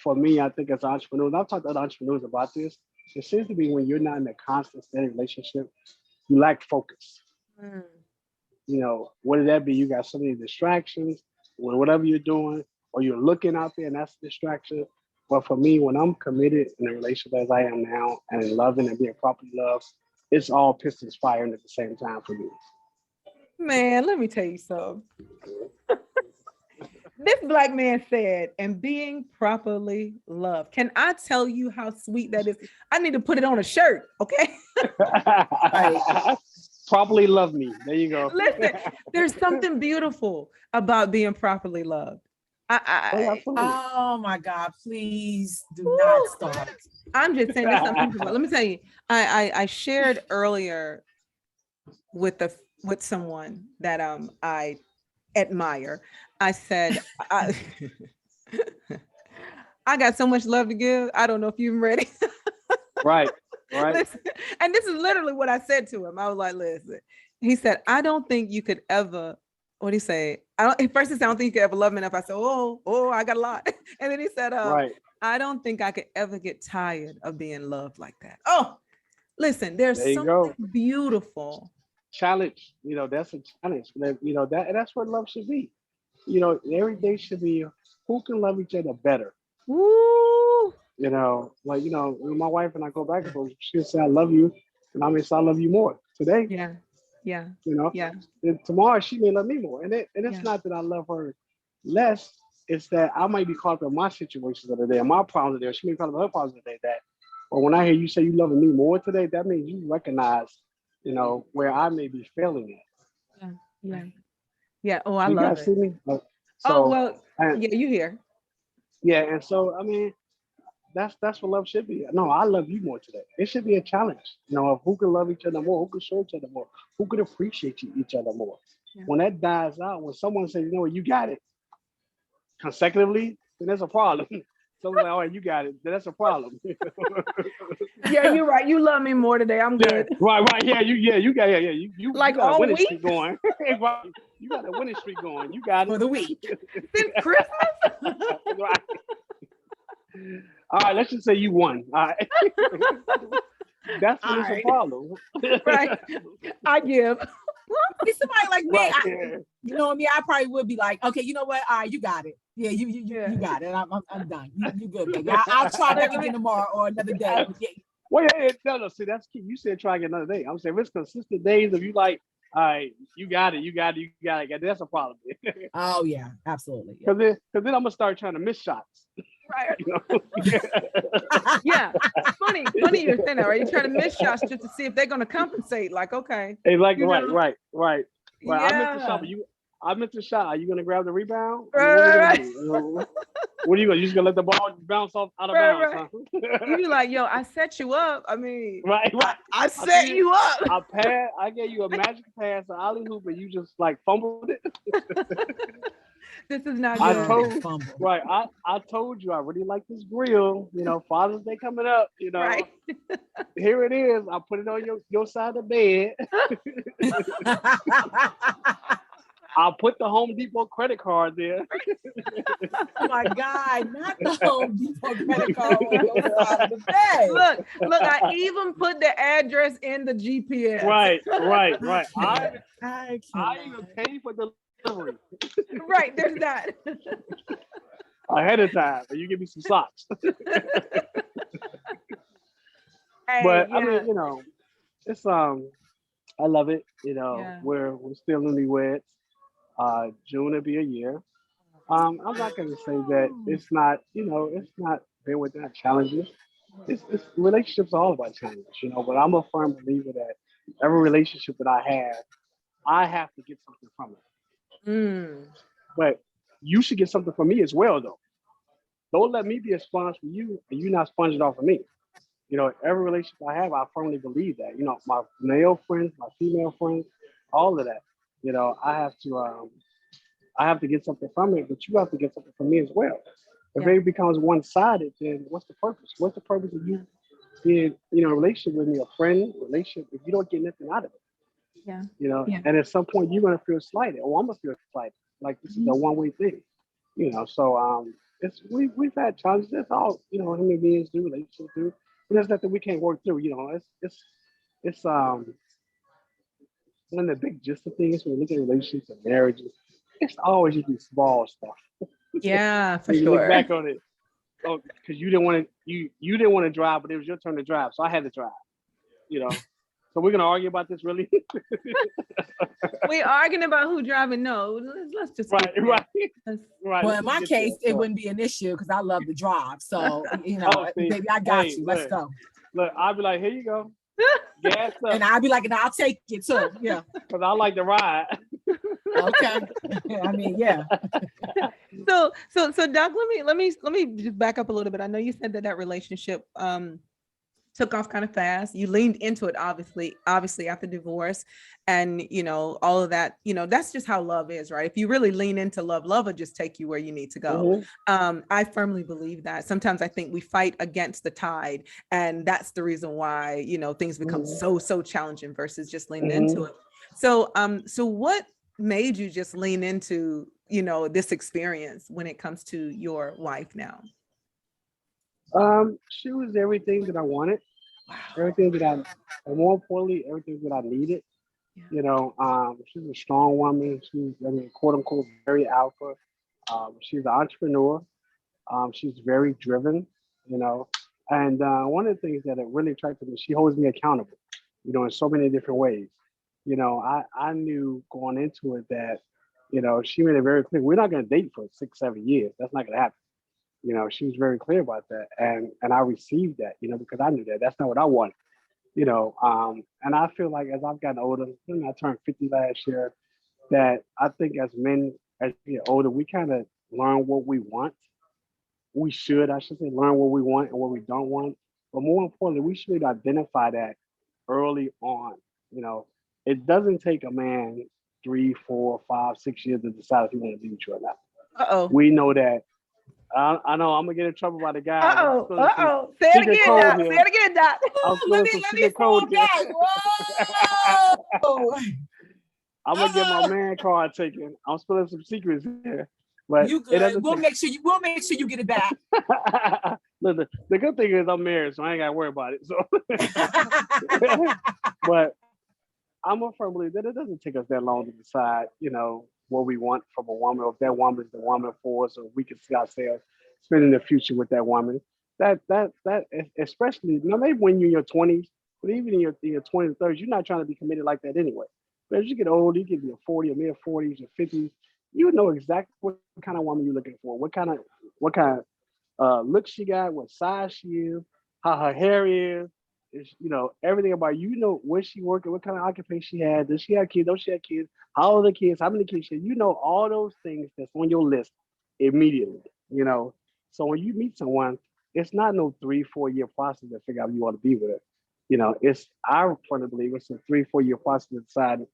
for me, I think as entrepreneurs, I've talked to other entrepreneurs about this. It seems to be when you're not in a constant, steady relationship, you lack focus. Mm. What did that be? You got so many distractions with whatever you're doing, or you're looking out there and that's a distraction. But for me, when I'm committed in a relationship as I am now and loving and being properly loved, it's all pistons firing at the same time for me. Man, let me tell you something. This Black man said, and being properly loved. Can I tell you how sweet that is? I need to put it on a shirt, okay? Properly love me. There you go. Listen, there's something beautiful about being properly loved. Oh my God, please do not start. I'm just saying there's something beautiful. Let me tell you, I shared earlier with someone that I admire. I said, I got so much love to give. I don't know if you're ready. Right. Listen, and this is literally what I said to him. I was like, listen, he said, I don't think you could ever what do you say? At first he said, I don't think you could ever love me enough. I said, oh, I got a lot. And then he said, Right. I don't think I could ever get tired of being loved like that. Oh, listen, there's There you something go. beautiful. Challenge. That's a challenge. And that's what love should be. Every day should be who can love each other better. Woo. When my wife and I go back and forth, she'll say, I love you. And I may say, I love you more today. Yeah. Yeah. Yeah. And tomorrow she may love me more. And it's not that I love her less. It's that I might be caught up in my situations of the day, my problems today. She may be caught up in her problems of the day. But when I hear you say you loving me more today, that means you recognize, where I may be failing at. Yeah. Oh, I You love guys it. see me? Yeah, you here. Yeah, and so that's what love should be. No, I love you more today. It should be a challenge, of who can love each other more, who can show each other more, who can appreciate each other more. Yeah. When that dies out, when someone says, you got it consecutively, then there's a problem. Someone's like, all right, you got it. Then that's a problem. Yeah, you're right. You love me more today. I'm good. Right. Yeah, you got it. You Like got a all winning week? streak going. Right. You got a winning streak going. You got it. For the week. Since Christmas. Right. All right, let's just say you won. All right. That's when it's a problem. Right. I give. See, somebody like me, Right. you know what I mean? I probably would be like, okay, you know what? All right, you got it. Yeah, you got it. I'm done. You good, baby. I'll try back again tomorrow or another day. Well, no, see, that's key. You said try again another day. I'm saying if it's consistent days of you like, all right, you got it. That's a problem. Oh yeah, absolutely. Because then I'm gonna start trying to miss shots. Right. Yeah. Funny you're saying that, right? You're trying to miss shots just to see if they're gonna compensate. Like, okay. Hey, like You know? right. Yeah. I meant to shot. Are you gonna grab the rebound? Right. What are you gonna? You just gonna let the ball bounce off out of bounds? Right. Huh? You be like, yo, I set you up. I mean, Right. I set you up. I gave you a magic pass, an alley hoop, and you just like fumbled it. This is not I good. I told you I really like this grill. Father's Day coming up. Right. Here it is. I put it on your side of the bed. I'll put the Home Depot credit card there. Oh my God, not the Home Depot credit card on your side of the bed. Look, I even put the address in the GPS. Right. I I even paid for delivery Right, there's that. ahead of time. You give me some socks. Hey, But yeah. I mean, it's I love it. Yeah. We're still newlyweds. June will be a year. I'm not gonna say that it's not, it's not been without challenges. It's relationships are all about challenges, but I'm a firm believer that every relationship that I have to get something from it. But you should get something from me as well, though. Don't let me be a sponge for you and you not sponging off of me. Every relationship I have, I firmly believe that. My male friends, my female friends, all of that. I have to get something from it, but you have to get something from me as well. If it becomes one-sided, then what's the purpose? What's the purpose of you being, a relationship with me, a friend, relationship, if you don't get nothing out of it? Yeah. And at some point you're gonna feel slighted, or I'm gonna feel slighted. Like this is a one-way thing. So we've had challenges. That's all, human beings do, relationships do. But there's nothing we can't work through. It's one of the big gist of things when we look at relationships and marriages, it's always just these small stuff. Yeah, for You sure. look back on it, because you didn't want to drive, but it was your turn to drive, so I had to drive. So we're gonna argue about this, really? We arguing about who driving. No, let's just Right. Well, in my case, it wouldn't be an issue because I love to drive. So baby, I got you. Let's go. Look, I'll be like, here you go. Gas up. And I'll be like, and I'll take it too. Yeah. Because I like to ride. Okay. I mean, yeah. So Doc, let me just back up a little bit. I know you said that relationship took off kind of fast. You leaned into it, obviously after divorce, and all of that. That's just how love is, right? If you really lean into love will just take you where you need to go. Mm-hmm. I firmly believe that. Sometimes I think we fight against the tide, and that's the reason why things become so challenging versus just leaning into it. So made you just lean into, this experience when it comes to your wife now? She was everything that I wanted, everything that and more importantly, everything that I needed. She's a strong woman. She's, quote unquote, very alpha. She's an entrepreneur. She's very driven, and one of the things that it really attracted me, she holds me accountable, in so many different ways. I knew going into it that, she made it very clear, we're not going to date for 6-7 years. That's not going to happen. She was very clear about that. And I received that, because I knew that that's not what I wanted, and I feel like as I've gotten older, I turned 50 last year, that I think as men, as we get older, we kind of learn what we want. I should say, learn what we want and what we don't want. But more importantly, we should identify that early on. It doesn't take a man 3, 4, 5, 6 years to decide if he want to be with you or not. Uh-oh. We know that. I know I'm gonna get in trouble by the guy. Uh-oh. Say it again, Doc. Say it again, Doc. Let me fall back. Whoa. I'm gonna get my man card taken. I'm spilling some secrets here. But you good. We'll make sure you get it back. Look, the good thing is I'm married, so I ain't gotta worry about it. So but I'm a firm believer that it doesn't take us that long to decide, what we want from a woman, or if that woman is the woman for us, or we can see ourselves spending the future with that woman. That especially, maybe when you're in your 20s, but even in your 20s and 30s, you're not trying to be committed like that anyway. But as you get older, you get in your 40s or mid 40s or 50s, you know exactly what kind of woman you're looking for, what kind of look she got, what size she is, how her hair is, everything about where she working, what kind of occupation she had, does she have kids, don't she have kids, how old are the kids, how many kids she has, all those things that's on your list immediately, So when you meet someone, it's not no 3-4 year process to figure out if you want to be with her. It's, I firmly believe it's a 3-4 year process to decide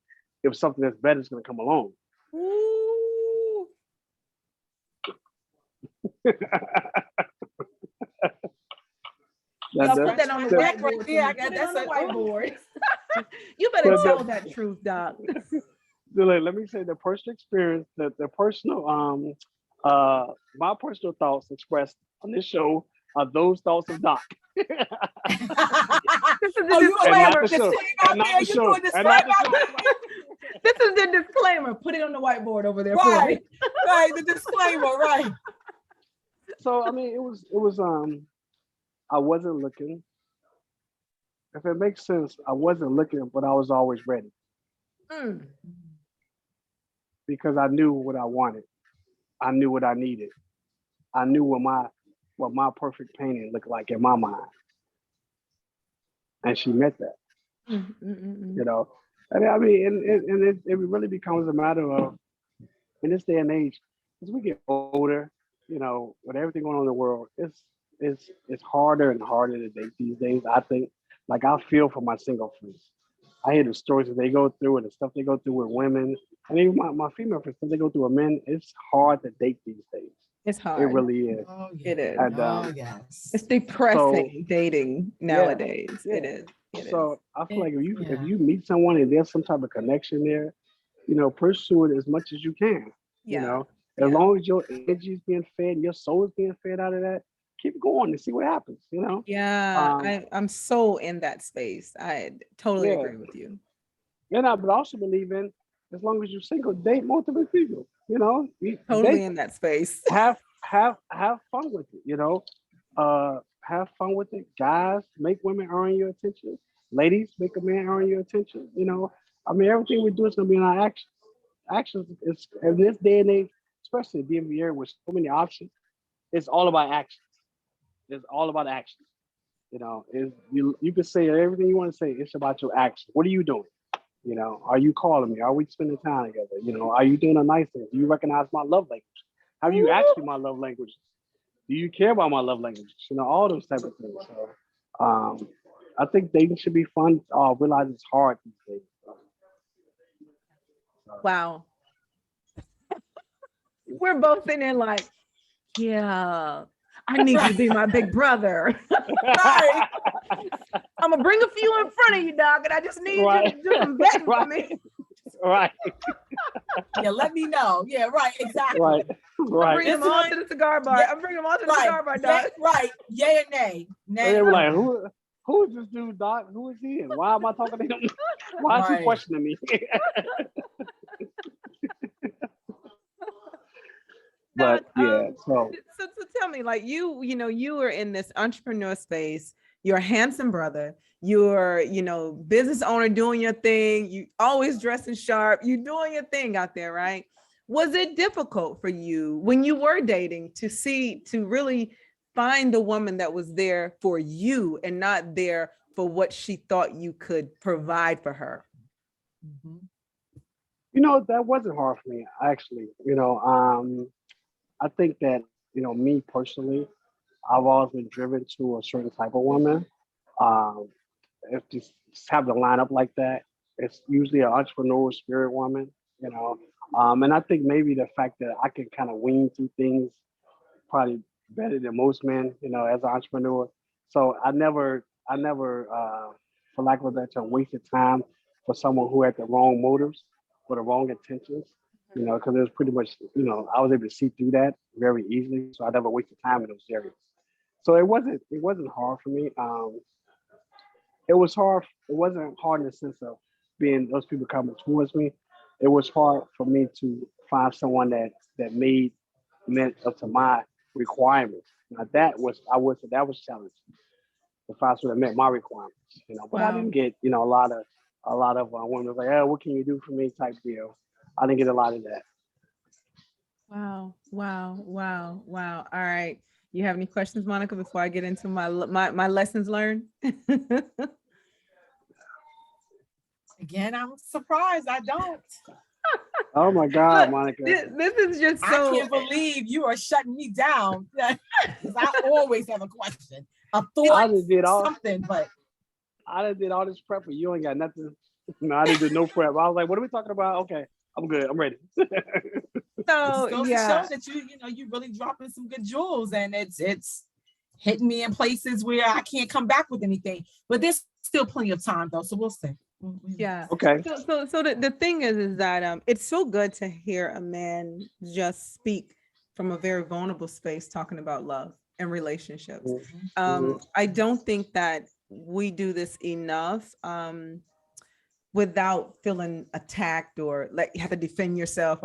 if something that's better is going to come along. Ooh. Put that on the whiteboard. Yeah, that's on the whiteboard. You better tell that truth, Doc. Let me say the personal experience, the personal, my personal thoughts expressed on this show are those thoughts of Doc. This is the disclaimer. This is the disclaimer. Put it on the whiteboard over there. Right, right. The disclaimer, right. So it was I wasn't looking. If it makes sense, I wasn't looking, but I was always ready. Because I knew what I wanted. I knew what I needed. I knew what my perfect painting looked like in my mind. And she met that. And it really becomes a matter of, in this day and age, as we get older, with everything going on in the world, it's harder and harder to date these days. I think, like, I feel for my single friends. I hear the stories that they go through and the stuff they go through with women, and even my female friends, stuff they go through with men. It's hard to date these days. It's hard. It really is. Oh, yeah. It is. And, yes. It's depressing dating nowadays. Yeah. It is. I feel like if you meet someone and there's some type of connection there, pursue it as much as you can. As long as your energy is being fed and your soul is being fed out of that, keep going and see what happens. I'm so in that space. I totally agree with you. But I also believe in, as long as you're single, date multiple people. Totally in that space. Have fun with it. Have fun with it. Guys, make women earn your attention. Ladies, make a man earn your attention. Everything we do is going to be in our actions. Actions is, in this day and age, especially being here with so many options, it's all about actions. It's all about actions. You can say everything you want to say. It's about your action. What are you doing? Are you calling me? Are we spending time together? Are you doing a nice thing? Do you recognize my love language? Have you asked me my love languages? Do you care about my love languages? All those type of things. So I think dating should be fun. I realize it's hard these days. Wow. We're both in there like, yeah, I need you to be my big brother. Sorry. I'm gonna bring a few in front of you, Doc, and I just need you to do some betting for me. Right. Yeah, let me know. Yeah, right, exactly. Right, right. Bring them This all one, to the cigar bar. yeah, I'm bringing them all to the right, cigar bar, yeah, Doc. right. Yay or nay? They Nay. were like, who is this dude, Doc? Who is he? And why am I talking to him? Why is he Right. questioning me? But Doc, yeah, so so tell me, like you know, you were in this entrepreneur space. You're a handsome brother. You're, business owner doing your thing. You always dressing sharp. You doing your thing out there, right? Was it difficult for you when you were dating to really find the woman that was there for you and not there for what she thought you could provide for her? Mhm. that wasn't hard for me actually. I think that me personally, I've always been driven to a certain type of woman. Um, if just have to line up like that, it's usually an entrepreneurial spirit woman. You know, and I think maybe the fact that I can kind of wean through things probably better than most men. As an entrepreneur. So I never, for lack of a better term, wasted time for someone who had the wrong motives or the wrong intentions. Because it was pretty much, I was able to see through that very easily. So I never wasted time in those areas. So it wasn't hard for me. It was hard. It wasn't hard in the sense of being those people coming towards me. It was hard for me to find someone that made meant up to my requirements. Now that was I would say that was challenging to find someone that met my requirements. But I Wow. didn't get a lot of women was like, oh, what can you do for me type deal. I didn't get a lot of that. Wow. Wow. Wow. Wow. All right. You have any questions, Monica, before I get into my lessons learned? Again, I'm surprised I don't. Oh my God, Look, Monica. this is just I so can't believe you are shutting me down. Because I always have a question, a thought, something, but I done did all this prep, but you ain't got nothing. No, I didn't do no prep. I was like, what are we talking about? Okay, I'm good. I'm ready. so goes to yeah. show that you really dropping some good jewels, and it's hitting me in places where I can't come back with anything. But there's still plenty of time though, so we'll see. Yeah. Okay. So the thing is that it's so good to hear a man just speak from a very vulnerable space talking about love and relationships. Mhm. I don't think that we do this enough without feeling attacked or like you have to defend yourself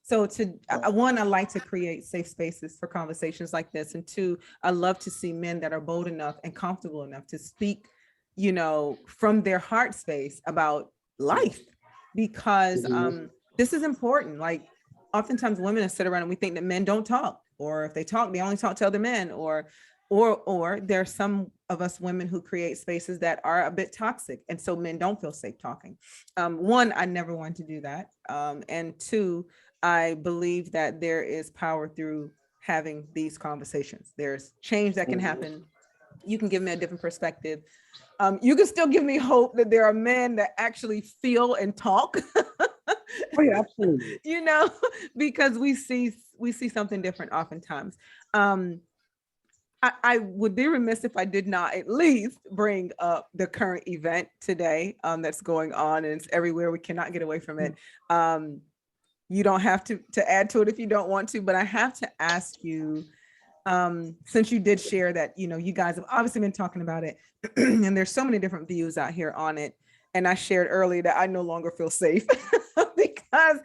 so I like to create safe spaces for conversations like this, and two, I love to see men that are bold enough and comfortable enough to speak from their heart space about life, because Mhm. this is important. Like oftentimes women sit around and we think that men don't talk, or if they talk, they only talk to other men, or there are some of us women who create spaces that are a bit toxic, and so men don't feel safe talking. One, I never want to do that, and two, I believe that there is power through having these conversations. There's change that can happen. You can give me a different perspective. You can still give me hope that there are men that actually feel and talk. Oh yeah, absolutely. Because we see something different oftentimes. I would be remiss if I did not at least bring up the current event today that's going on, and it's everywhere. We cannot get away from it. You don't have to add to it if you don't want to, but I have to ask you, since you did share that, you guys have obviously been talking about it, and there's so many different views out here on it. And I shared earlier that I no longer feel safe because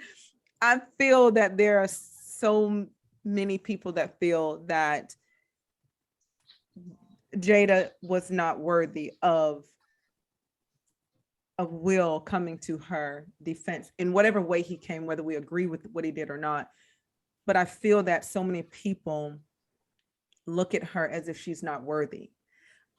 I feel that there are so many people that feel that Jada was not worthy of Will coming to her defense in whatever way he came, whether we agree with what he did or not. But I feel that so many people look at her as if she's not worthy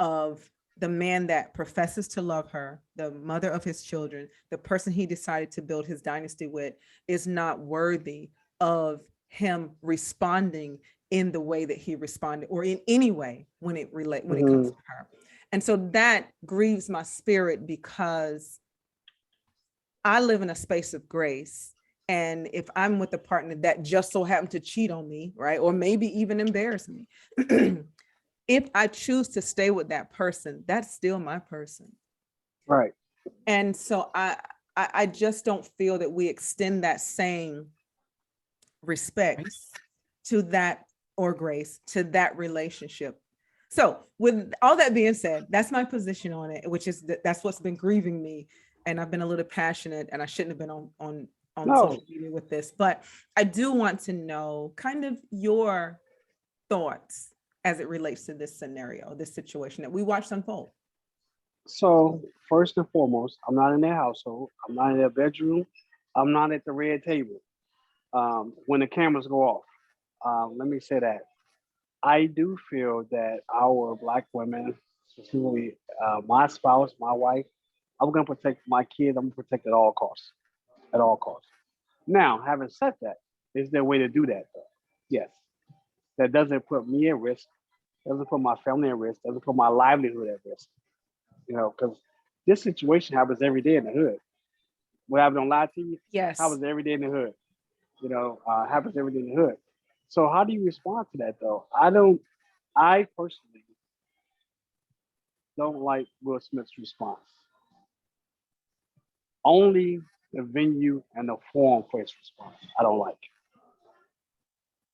of the man that professes to love her, the mother of his children, the person he decided to build his dynasty with, is not worthy of him responding in the way that he responded, or in any way when it comes to her. And so that grieves my spirit, because I live in a space of grace. And if I'm with a partner that just so happened to cheat on me, right, or maybe even embarrass me, if I choose to stay with that person, that's still my person. Right. And so I just don't feel that we extend that same respect Grace. to that, or grace to that relationship. So with all that being said, that's my position on it, which is that's what's been grieving me. And I've been a little passionate, and I shouldn't have been on No. social media with this, but I do want to know kind of your thoughts as it relates to this scenario, this situation that we watched unfold. So first and foremost, I'm not in their household. I'm not in their bedroom. I'm not at the red table. When the cameras go off, let me say that I do feel that our Black women, specifically my spouse, my wife, I'm going to protect my kids. I'm going to protect at all costs. At all costs. Now, having said that, is there a way to do that, though? Yes. That doesn't put me at risk, doesn't put my family at risk, doesn't put my livelihood at risk. You know, because this situation happens every day in the hood. What happened on live TV Yes. happens every day in the hood. You know, happens every day in the hood. So how do you respond to that, though? I personally don't like Will Smith's response. Only the venue and the form for his response I don't like.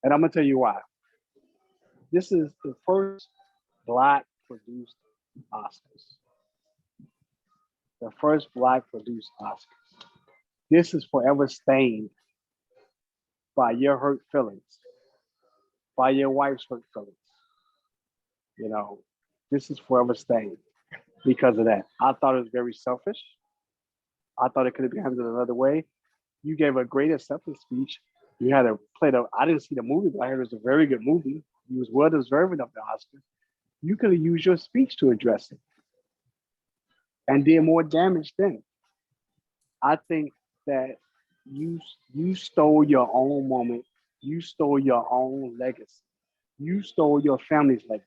And I'm gonna tell you why. This is the first Black produced Oscars. The first Black produced Oscars. This is forever stained by your hurt feelings, by your wife's hurt feelings. You know, this is forever stained because of that. I thought it was very selfish. I thought it could have been handled another way. You gave a great acceptance speech. You had to play I didn't see the movie, but I heard it was a very good movie. He was well deserving of the Oscar. You could have used your speech to address it and did more damage then. I think that you stole your own moment. You stole your own legacy. You stole your family's legacy.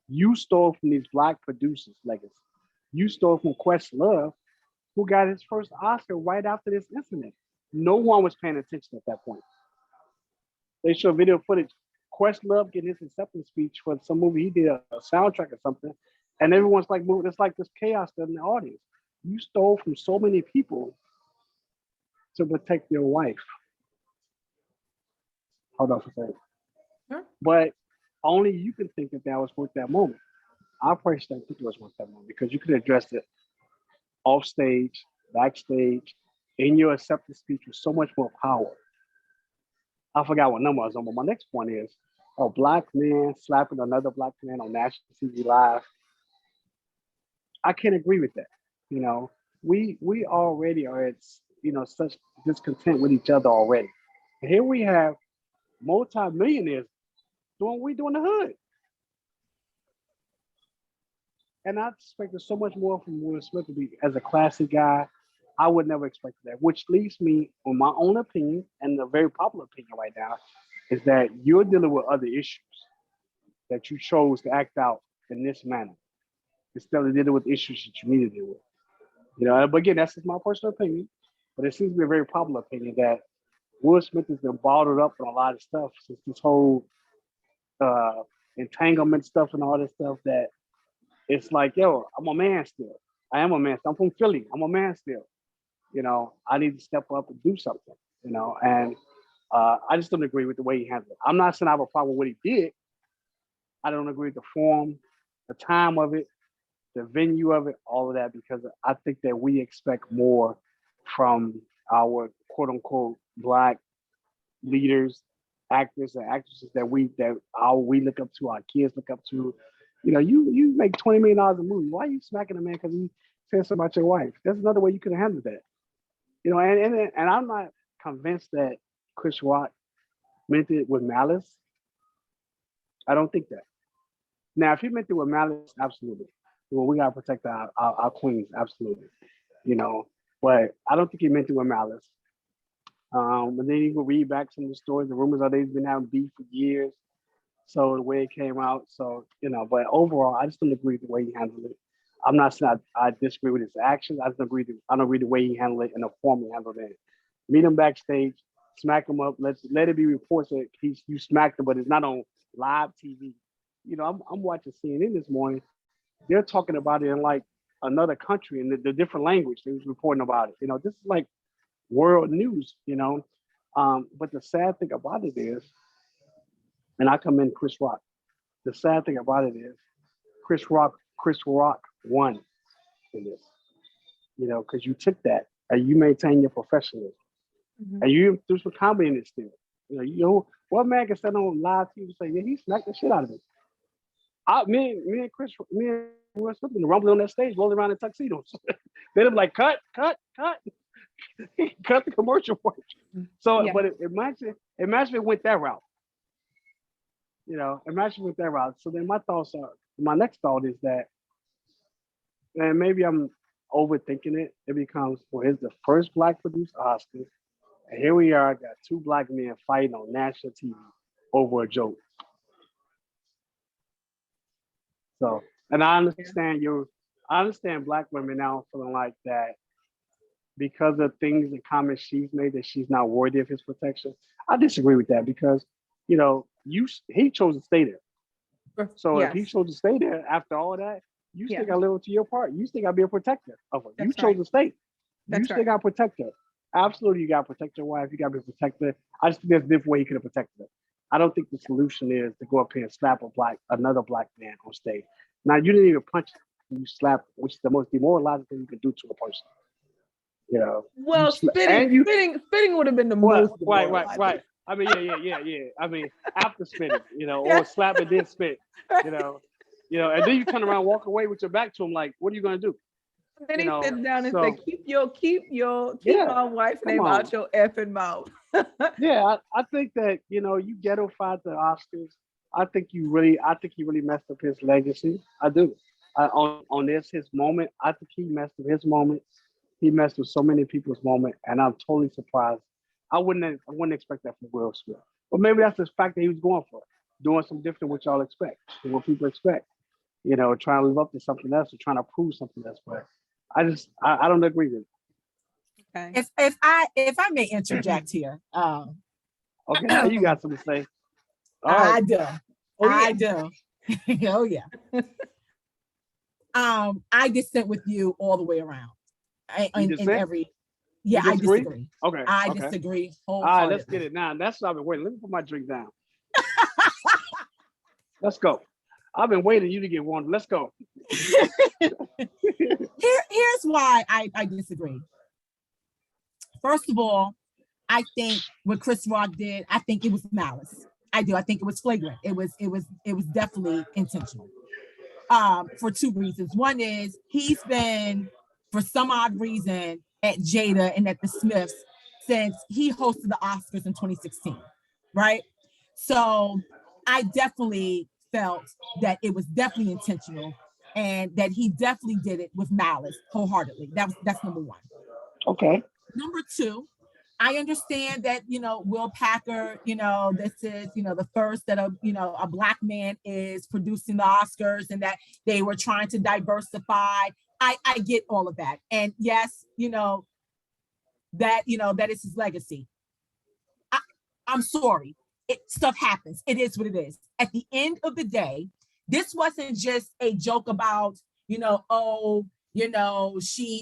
You stole from these Black producers' legacy. You stole from Questlove, who got his first Oscar right after this incident. No one was paying attention at that point. They showed video footage. Questlove getting his acceptance speech for some movie. He did a soundtrack or something, and everyone's like moving. It's like this chaos in the audience. You stole from so many people to protect your wife. Hold on for a second. Sure. But only you can think that was worth that moment. I personally don't think it was worth that moment because you could have addressed it off stage, backstage, in your acceptance speech with so much more power. I forgot what number I was on, but my next point is a Black man slapping another Black man on national TV live. I can't agree with that. You know, we already are at such discontent with each other already. And here we have multi-millionaires doing what we do in the hood. And I expected so much more from Will Smith to be as a classy guy. I would never expect that, which leaves me on my own opinion, and a very popular opinion right now, is that you're dealing with other issues that you chose to act out in this manner instead of dealing with issues that you need to deal with. You know, but again, that's just my personal opinion, but it seems to be a very popular opinion that Will Smith has been bottled up on a lot of stuff since this whole entanglement stuff and all this stuff that it's like, yo, I'm a man still. I am a man. I'm from Philly. I'm a man still. You know, I need to step up and do something, you know, and I just don't agree with the way he handled it. I'm not saying I have a problem with what he did. I don't agree with the form, the time of it, the venue of it, all of that, because I think that we expect more from our quote unquote Black leaders, actors and actresses that we look up to, our kids look up to. You know, you make $20 million a movie. Why are you smacking a man because he said something about your wife? There's another way you could have handled that. You know, and I'm not convinced that Chris Rock meant it with malice. I don't think that. Now, if he meant it with malice, absolutely. Well, we gotta protect our queens, absolutely. You know, but I don't think he meant it with malice. And then you can read back some of the stories. The rumors are they've been having beef for years. So the way it came out, so you know, but overall, I just don't agree with the way he handled it. I'm not saying I disagree with his actions. I don't agree with the way he handled it and the form he handled it. Meet him backstage, smack him up. Let it be reports that you smacked him, but it's not on live TV. You know, I'm watching CNN this morning. They're talking about it in like another country and the different language they was reporting about it. This is like world news. But the sad thing about it is, and I commend Chris Rock. The sad thing about it is, Chris Rock won in this. Because you took that and you maintain your professionalism, and you threw some comedy in it still. What man can stand on live TV and say, yeah, he smacked the shit out of me. Me and Will Smith been rumbling on that stage, rolling around in tuxedos. They'd be like, cut, cut the commercial break. So, yeah. But imagine if it went that route. Imagine with that route. So then my next thought is that, and maybe I'm overthinking it. It becomes, well, here's the first Black produced Oscar, and here we are, got two Black men fighting on national TV over a joke. So, and I understand Black women now feeling like that because of things and comments she's made that she's not worthy of his protection. I disagree with that because, he chose to stay there. So if he chose to stay there after all that, you still got to live up to your part. You still got to be a protector of her. You chose to stay. You still got to protect her. Absolutely, you got to protect your wife. You got to be a protector. I just think there's a different way you could have protected her. I don't think the solution is to go up here and slap another Black man on stage. Now, you didn't even punch him. You slapped, which is the most demoralizing thing you can do to a person. Well, spitting would have been the most. Right. I mean, yeah. I mean, after spitting, or slap and then spit, and then you turn around, walk away with your back to him, like, what are you gonna do? And then he sits down and say, keep my wife's name out your effing mouth. Yeah, I think that you ghettofied the Oscars. I think he really messed up his legacy. I do. On his moment, I think he messed up his moment. He messed with so many people's moment, and I'm totally surprised. I wouldn't expect that from Will Smith. But maybe that's the fact that he was going for, doing something different what y'all expect, and what people expect. Trying to live up to something else or trying to prove something else. But I don't agree with it. Okay. If I may interject here. Okay, now you got something to say. All right. I do. I do. Oh yeah. I dissent with you all the way around. In every. Yeah, I disagree. Okay. I disagree. All right, let's get it now. That's what I've been waiting. Let me put my drink down. Let's go. I've been waiting you to get one. Let's go. Here's why I disagree. First of all, I think what Chris Rock did, I think it was malice. I do. I think it was flagrant. It was definitely intentional. For two reasons. One is he's been, for some odd reason, at Jada and at the Smiths since he hosted the Oscars in 2016, right? So I definitely felt that it was definitely intentional and that he definitely did it with malice wholeheartedly. That's number one. Okay. Number two, I understand that, Will Packer, this is, the first that a Black man is producing the Oscars and that they were trying to diversify. I get all of that. And yes, that is his legacy. I'm sorry. Stuff happens. It is what it is. At the end of the day, this wasn't just a joke about, she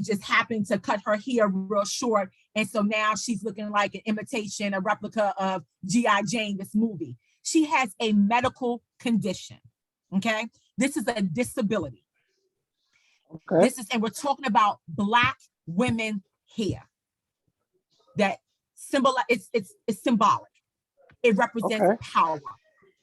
just happened to cut her hair real short. And so now she's looking like an imitation, a replica of G.I. Jane, this movie. She has a medical condition. Okay. This is a disability. Okay. And we're talking about Black women hair. That it's symbolic. It represents power.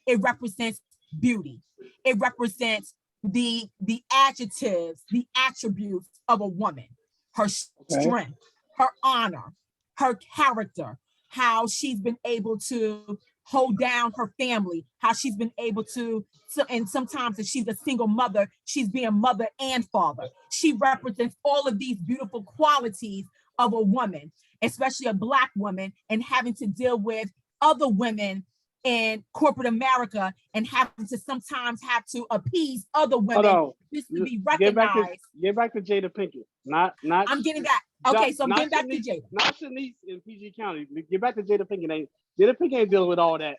It represents beauty. It represents the adjectives, the attributes of a woman, her strength, her honor, her character, how she's been able to hold down her family, how she's been able to, and sometimes if she's a single mother, she's being mother and father. She represents all of these beautiful qualities of a woman, especially a Black woman, and having to deal with other women in corporate America and having to sometimes have to appease other women just to be recognized. Get back to Jada Pinkett. Not. I'm getting back. Okay, so I'm getting back to Jada. Not Shanice in PG County. Get back to Jada Pinkett. Jada Pinkett ain't dealing with all that.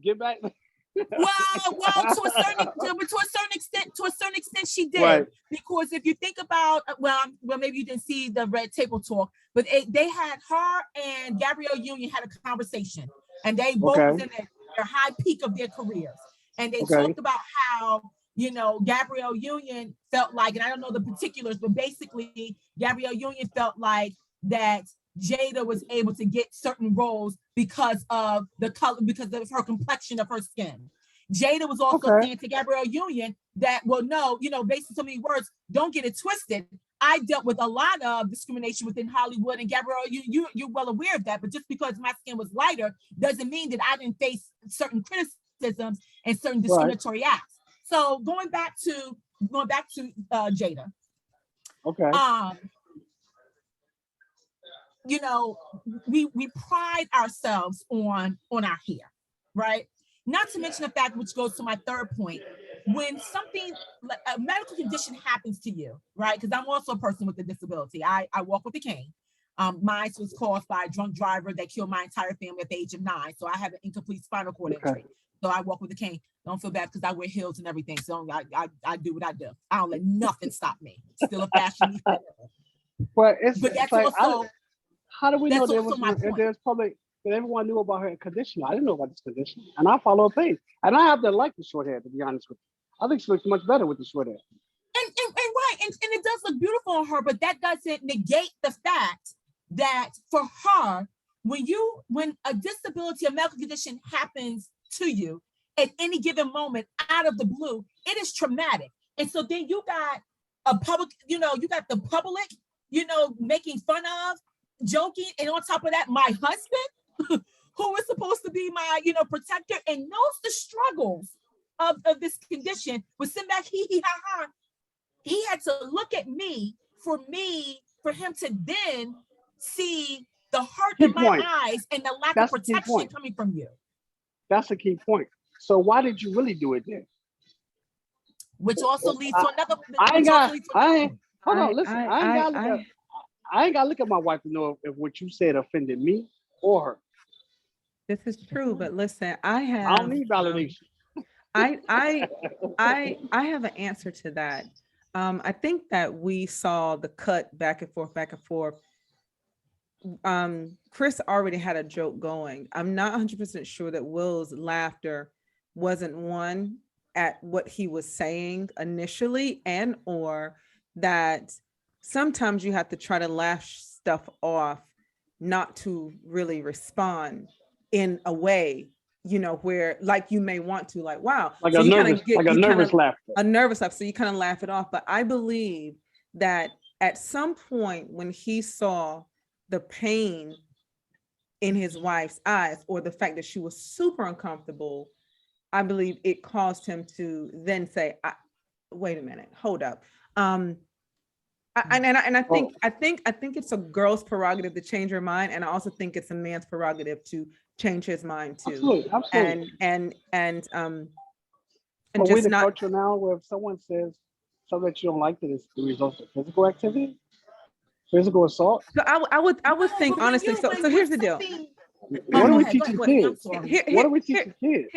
Get back. Well, to a certain extent, she did. Right. Because if you think about, well, maybe you didn't see the Red Table Talk, but they had her and Gabrielle Union had a conversation, and they both was in their high peak of their careers. And they talked about how, Gabrielle Union felt like, and I don't know the particulars, but basically Gabrielle Union felt like that Jada was able to get certain roles because of the color, because of her complexion of her skin. Jada was also saying to Gabrielle Union that, well, no, based on so many words, don't get it twisted. I dealt with a lot of discrimination within Hollywood, and Gabrielle, you're well aware of that. But just because my skin was lighter doesn't mean that I didn't face certain criticisms and certain discriminatory acts. So going back to Jada. Okay. We pride ourselves on our hair, right? Not to mention the fact, which goes to my third point, when something like a medical condition happens to you, right? Because I'm also a person with a disability. I walk with a cane. Mine was caused by a drunk driver that killed my entire family at the age of 9. So I have an incomplete spinal cord injury. So I walk with a cane. Don't feel bad because I wear heels and everything. So I do what I do. I don't let nothing stop me. Still a fashionista. But that's like, also how do we know there's public that everyone knew about her condition? I didn't know about this condition, and I follow a page. And I have to like the short hair, to be honest with you. I think she looks much better with the short hair. And it does look beautiful on her, but that doesn't negate the fact that for her, when a disability, a medical condition happens to you at any given moment out of the blue, it is traumatic. And so then you got a public, you got the public, making fun of, joking, and on top of that, my husband, who is supposed to be my, protector and knows the struggles of this condition, was sitting back, ha. He had to look at me for him to then see the hurt in my eyes and the lack of protection coming from you. That's a key point. So why did you really do it then? Which also leads to another. I ain't gotta look at my wife to know if what you said offended me or her. This is true, but listen, I don't need validation. I have an answer to that. I think that we saw the cut back and forth. Chris already had a joke going. I'm not 100% sure that Will's laughter wasn't one at what he was saying initially, and or that sometimes you have to try to laugh stuff off, not to really respond in a way, where like you may want to, like, wow, like so a nervous laughter. A nervous laugh. So you kind of laugh it off. But I believe that at some point when he saw the pain in his wife's eyes, or the fact that she was super uncomfortable, I believe it caused him to then say, wait a minute, hold up. I think it's a girl's prerogative to change her mind, and I also think it's a man's prerogative to change his mind too. Absolutely. And but we're the culture now where if someone says something that you don't like, that is the result of physical activity, physical assault. So I would think honestly. So here's the deal. What are we teaching kids? What are we teaching kids?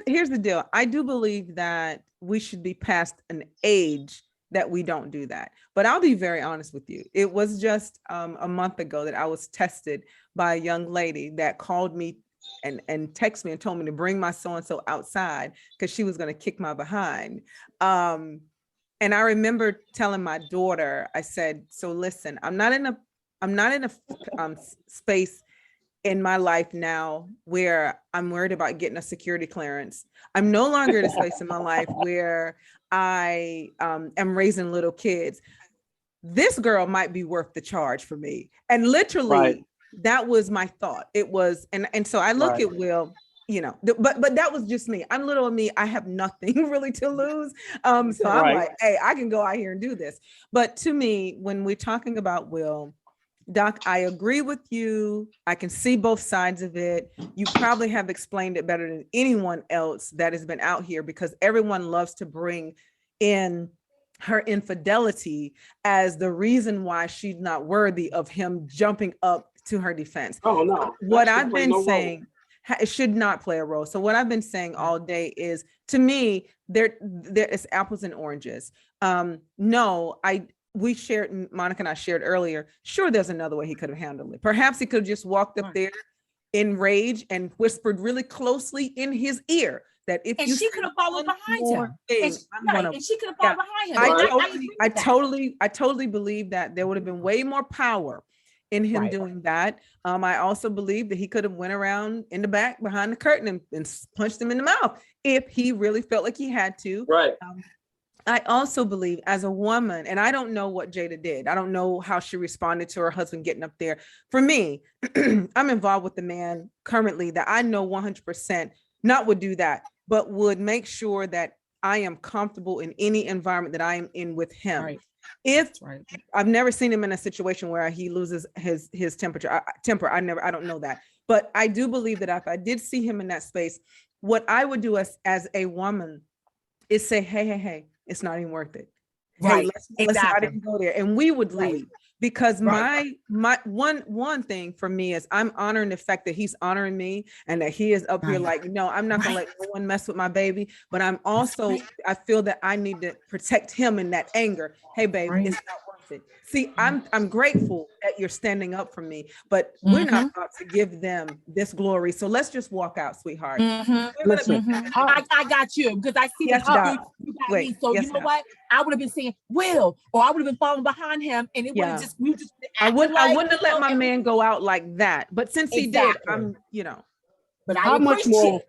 Here's the deal. I do believe that we should be past an age that we don't do that. But I'll be very honest with you. It was just a month ago that I was tested by a young lady that called me and texted me and told me to bring my so-and-so outside because she was going to kick my behind. And I remember telling my daughter, I said, so listen, I'm not in a space in my life now where I'm worried about getting a security clearance. I'm no longer in a space in my life where I am raising little kids. This girl might be worth the charge for me. And literally, that was my thought. It was, and so I look at Will, but that was just me. I'm little me. I have nothing really to lose. So I'm like, hey, I can go out here and do this. But to me, when we're talking about Will, Doc, I agree with you. I can see both sides of it. You probably have explained it better than anyone else that has been out here, because everyone loves to bring in her infidelity as the reason why she's not worthy of him jumping up to her defense. Oh no. What I've been saying, it should not play a role. So what I've been saying all day is, to me, there is apples and oranges. No, we shared, Monica and I shared earlier, sure, there's another way he could have handled it. Perhaps he could have just walked up there in rage and whispered really closely in his ear that if you, she could have followed behind him. And she could have followed behind him. I totally believe that there would have been way more power in him doing that. I also believe that he could have went around in the back behind the curtain and punched him in the mouth if he really felt like he had to. Right. I also believe, as a woman, and I don't know what Jada did. I don't know how she responded to her husband getting up there. For me, I'm involved with the man currently that I know 100% not would do that, but would make sure that I am comfortable in any environment that I am in with him. Right. I've never seen him in a situation where he loses his temper. I don't know that, but I do believe that if I did see him in that space, what I would do as a woman is say, hey, it's not even worth it. Right. Hey, let's not even go there. And we would leave because my one thing for me is I'm honoring the fact that he's honoring me and that he is up here like, no, I'm not gonna let no one mess with my baby. But I'm also, I feel that I need to protect him in that anger. Hey, babe, it's not worth it. See, I'm grateful that you're standing up for me, but we're not about to give them this glory. So let's just walk out, sweetheart. Listen, I got you because I see that you got me. So you know what? I would have been saying Will, or I would have been following behind him, and it would have just I wouldn't have let my man go out like that. But since he did, I'm But how much more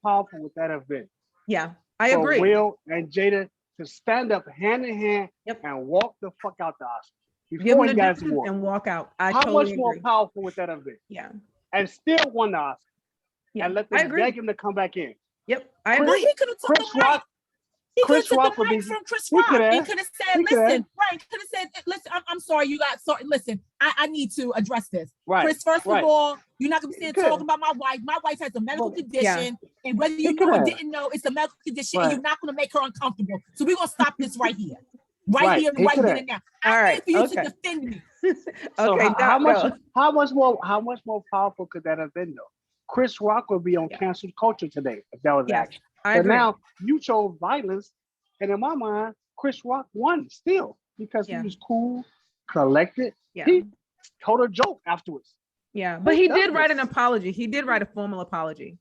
powerful would that have been? Yeah, I agree. Will and Jada to stand up hand in hand and walk the fuck out the hospital before you guys walk and walk out. How much more powerful would that have been? Yeah, and still won the Oscar. And let them beg him to come back in. Yep, I agree. He could have took Chris Rock. He could have took the mic from Chris Rock. He could have said, listen, could have said, listen, I'm sorry, you got sorry. Listen, I need to address this. Chris, first of all, you're not gonna be talking about my wife. My wife has a medical condition, and whether you know or didn't know, it's a medical condition, and you're not gonna make her uncomfortable. So we're gonna stop this right here. Right here, right then and now. I need for you to defend me. How much more powerful could that have been though? Chris Rock would be on cancel culture today if that was action. But now you chose violence, and in my mind, Chris Rock won still because he was cool, collected. He told a joke afterwards. Yeah, but he did write an apology. He did write a formal apology.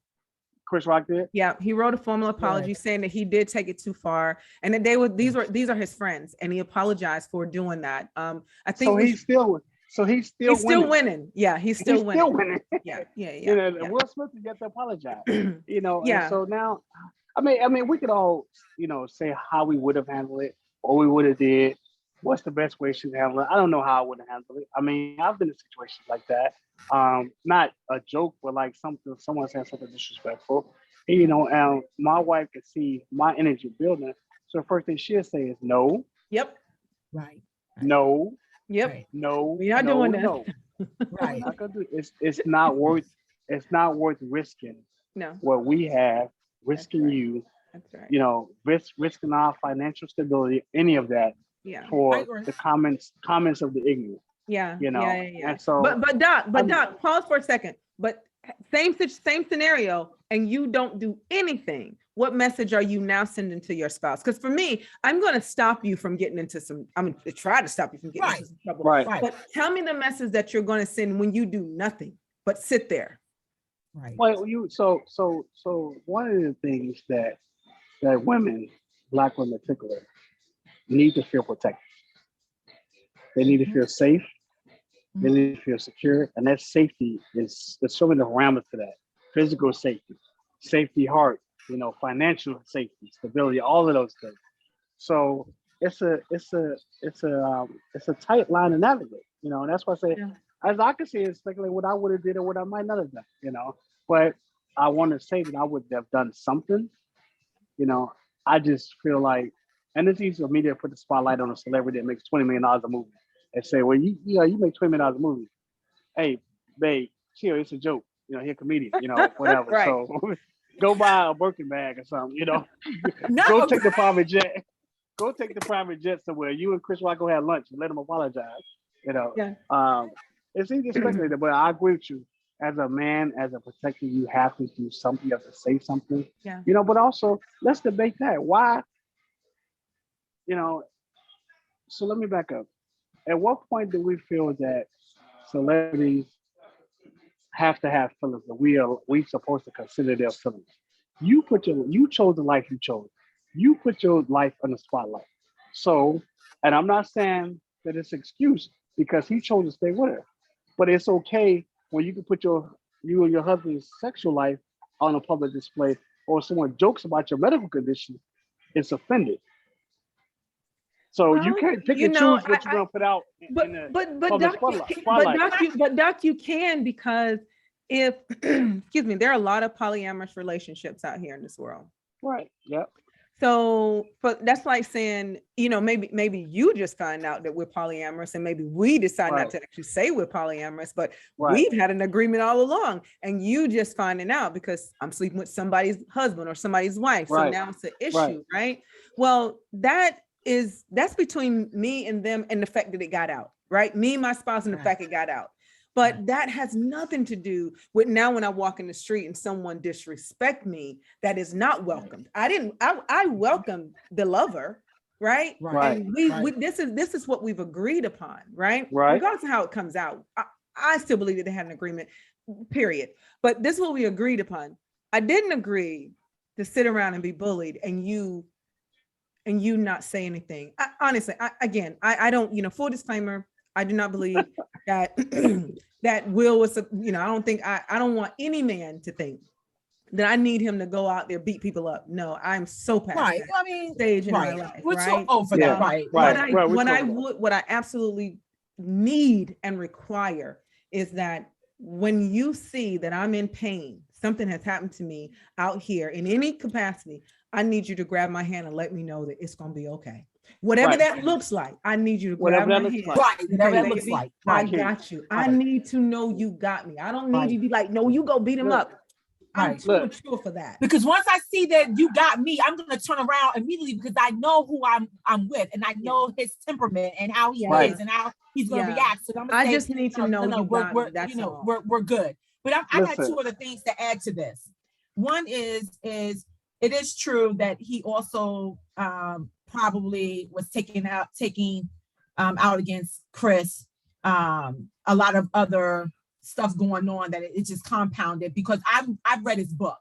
Chris Rock did? Yeah, he wrote a formal apology saying that he did take it too far, and that these are his friends, and he apologized for doing that. I think he's still winning. Yeah, he's still winning. Yeah. Will Smith has yet to apologize. And so now, I mean, we could all, say how we would have handled it, what we would have did, what's the best way to handle it. I don't know how I would have handled it. I mean, I've been in situations like that. Not a joke, but like someone saying something disrespectful. And my wife could see my energy building. So the first thing she'll say is no. Yep. Right. No. Yep. Right. No. We're not doing that. No. Right. Not gonna do it. It's not worth risking what we have, risking you. That's right. Risking our financial stability, any of that for the comments of the ignorant. Yeah. And so but Doc, pause for a second. But same scenario, and you don't do anything. What message are you now sending to your spouse? Because for me, I'm going to stop you from getting into I'm going to try to stop you from getting into some trouble. Right. But tell me the message that you're going to send when you do nothing but sit there. Right. Well, so one of the things that women, Black women in particular, need to feel protected. They need to feel safe. They need to feel secure, and that safety there's so many parameters to that. Physical safety, heart, financial safety, stability, all of those things. So it's a tight line to navigate, and that's why I say, as I can see, it's like what I would have did or what I might not have done, But I want to say that I would have done something, I just feel like, and it's easy for me to put the spotlight on a celebrity that makes $20 million a movie and say, well, you make $20 million a movie. Hey, babe, chill, it's a joke. He a comedian, whatever. Right. So go buy a Birkin bag or something, No. Go take the private jet. Go take the private jet somewhere. You and Chris Rock go have lunch and let him apologize. It's easy to speculate, but I agree with you. as a man, as a protector, you have to do something. You have to say something. Yeah. But also let's debate that. Why? You know. So let me back up. At what point do we feel that celebrities have to have feelings, and we supposed to consider their feelings? You chose the life you chose. You put your life on the spotlight. So, and I'm not saying that it's an excuse because he chose to stay with her, but it's okay when you can put you and your husband's sexual life on a public display, or someone jokes about your medical condition, it's offended. So you Well, can't pick you and know, choose what you're gonna put out but in the but public Doc, spotlight. but Doc, you can, because if excuse me, there are a lot of polyamorous relationships out here in this world. Right. Yep. So, but that's like saying, maybe you just find out that we're polyamorous, and maybe we decide not Right. to actually say we're polyamorous, but Right. we've had an agreement all along, and you just finding out because I'm sleeping with somebody's husband or somebody's wife. So Right. now it's an Right. issue, right? Well, that's between me and them, and the fact that it got out, right? Me, my spouse, and the fact it got out. But that has nothing to do with now when I walk in the street and someone disrespect me, that is not welcomed. I welcome the lover, right? Right. And we this is what we've agreed upon, right? Right. Regardless of how it comes out. I still believe that they had an agreement, period. But this is what we agreed upon. I didn't agree to sit around and be bullied and you not say anything. Honestly, I don't, full disclaimer, I do not believe that that Will was, I don't want any man to think that I need him to go out there, beat people up. No, I'm so past that stage in my life. We're right? too old for that, right? What I absolutely need and require is that when you see that I'm in pain, something has happened to me out here in any capacity, I need you to grab my hand and let me know that it's going to be okay. Whatever that looks like, I need you to grab my hand. Right, whatever that looks like. I got you. I need to know you got me. I don't need you to be like, no, you go beat him up. I'm too mature for that. Because once I see that you got me, I'm gonna turn around immediately because I know who I'm with, and I know his temperament and how he is and how he's gonna react. So I'm gonna just need to know we're good. But I got two other things to add to this. One is it is true that he also probably was taking out against Chris. A lot of other stuff going on that it just compounded, because I've read his book,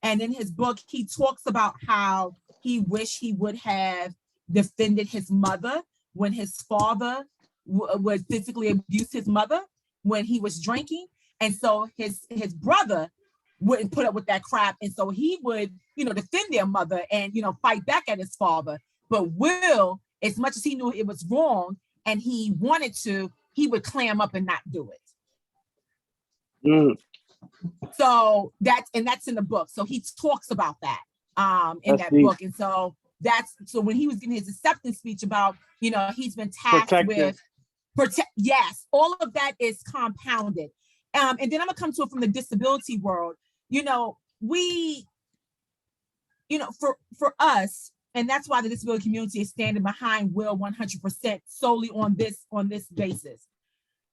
and in his book he talks about how he wished he would have defended his mother when his father would physically abuse his mother when he was drinking, and so his brother wouldn't put up with that crap, and so he would defend their mother and fight back at his father. But Will, as much as he knew it was wrong and he wanted to, he would clam up and not do it. So that's in the book. So he talks about that in that book. And so so when he was giving his acceptance speech about, he's been tasked with yes, all of that is compounded. And then I'm gonna come to it from the disability world. For us, and that's why the disability community is standing behind Will 100% solely on this basis.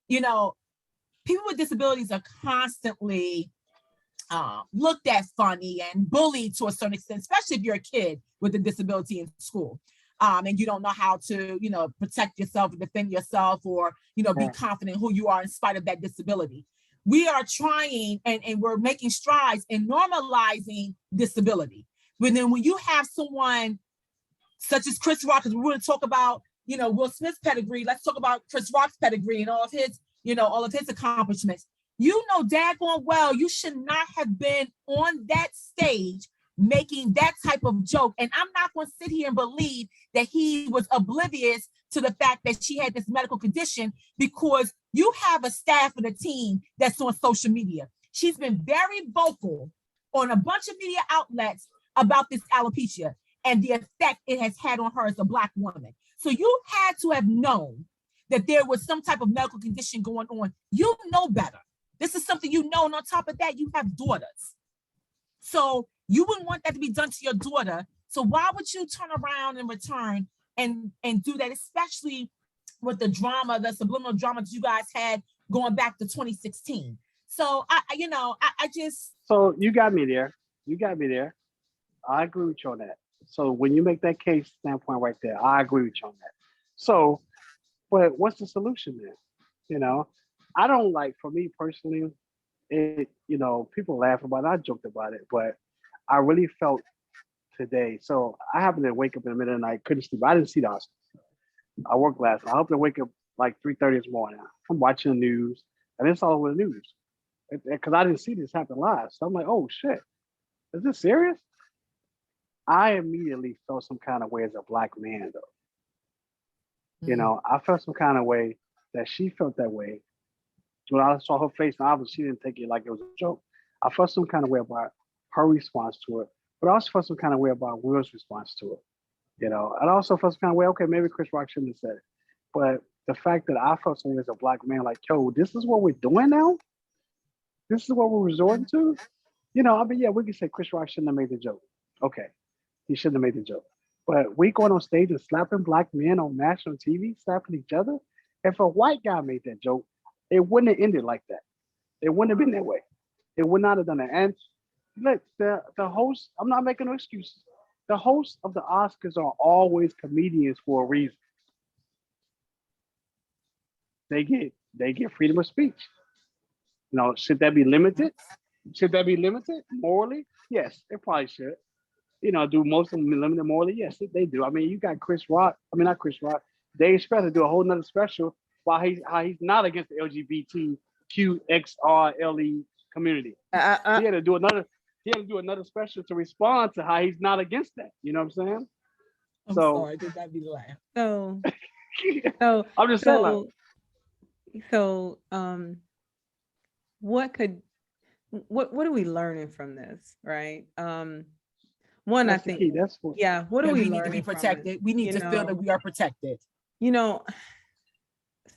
People with disabilities are constantly looked at funny and bullied to a certain extent, especially if you're a kid with a disability in school. And you don't know how to, protect yourself, defend yourself, or, be confident who you are in spite of that disability. We are trying and we're making strides in normalizing disability. But then when you have someone such as Chris Rock, because we're going to talk about, Will Smith's pedigree, let's talk about Chris Rock's pedigree and all of his accomplishments. Daggone well, you should not have been on that stage making that type of joke. And I'm not going to sit here and believe that he was oblivious to the fact that she had this medical condition, because you have a staff and a team that's on social media. She's been very vocal on a bunch of media outlets about this alopecia and the effect it has had on her as a Black woman. So you had to have known that there was some type of medical condition going on. You know better. This is something you know, and on top of that, you have daughters. So you wouldn't want that to be done to your daughter. So why would you turn around and return and do that, especially with the drama, the subliminal drama that you guys had going back to 2016? So I just, So you got me there. You got me there. I agree with you on that. So when you make that case standpoint right there, I agree with you on that. So, but what's the solution then? You know, I don't like, for me personally, people laugh about it. I joked about it, but I really felt today. So I happened to wake up in the middle of the night, couldn't sleep. I didn't see the Oscars. I worked last night. I happened to wake up like 3:30 this morning. I'm watching the news, and it's all over the news because I didn't see this happen live. So I'm like, oh shit, is this serious? I immediately felt some kind of way as a black man, though. I felt some kind of way that she felt that way. When I saw her face, and obviously she didn't take it like it was a joke. I felt some kind of way about her response to it, but I also felt some kind of way about Will's response to it. And I also felt some kind of way, okay, maybe Chris Rock shouldn't have said it. But the fact that I felt something as a black man, like, yo, this is what we're doing now? This is what we're resorting to? Yeah, we can say Chris Rock shouldn't have made the joke. Okay, he shouldn't have made the joke. But we going on stage and slapping black men on national TV, slapping each other. If a white guy made that joke, it wouldn't have ended like that. It wouldn't have been that way. It would not have done that. And look, the host, I'm not making no excuses. The hosts of the Oscars are always comedians for a reason. They get freedom of speech. Should that be limited? Should that be limited morally? Yes, it probably should. Do most of them limited morally? Yes, they do. I mean, you got Chris Rock. I mean, not Chris Rock. Dave Chappelle do a whole nother special while he's not against the LGBTQXRLE community. He had to do another special to respond to how he's not against that. You know what I'm saying? I'm sorry, did that be the laugh? So I'm just saying, like, what are we learning from this, right? One, I think, what are we need to be protected. We need to feel that we are protected.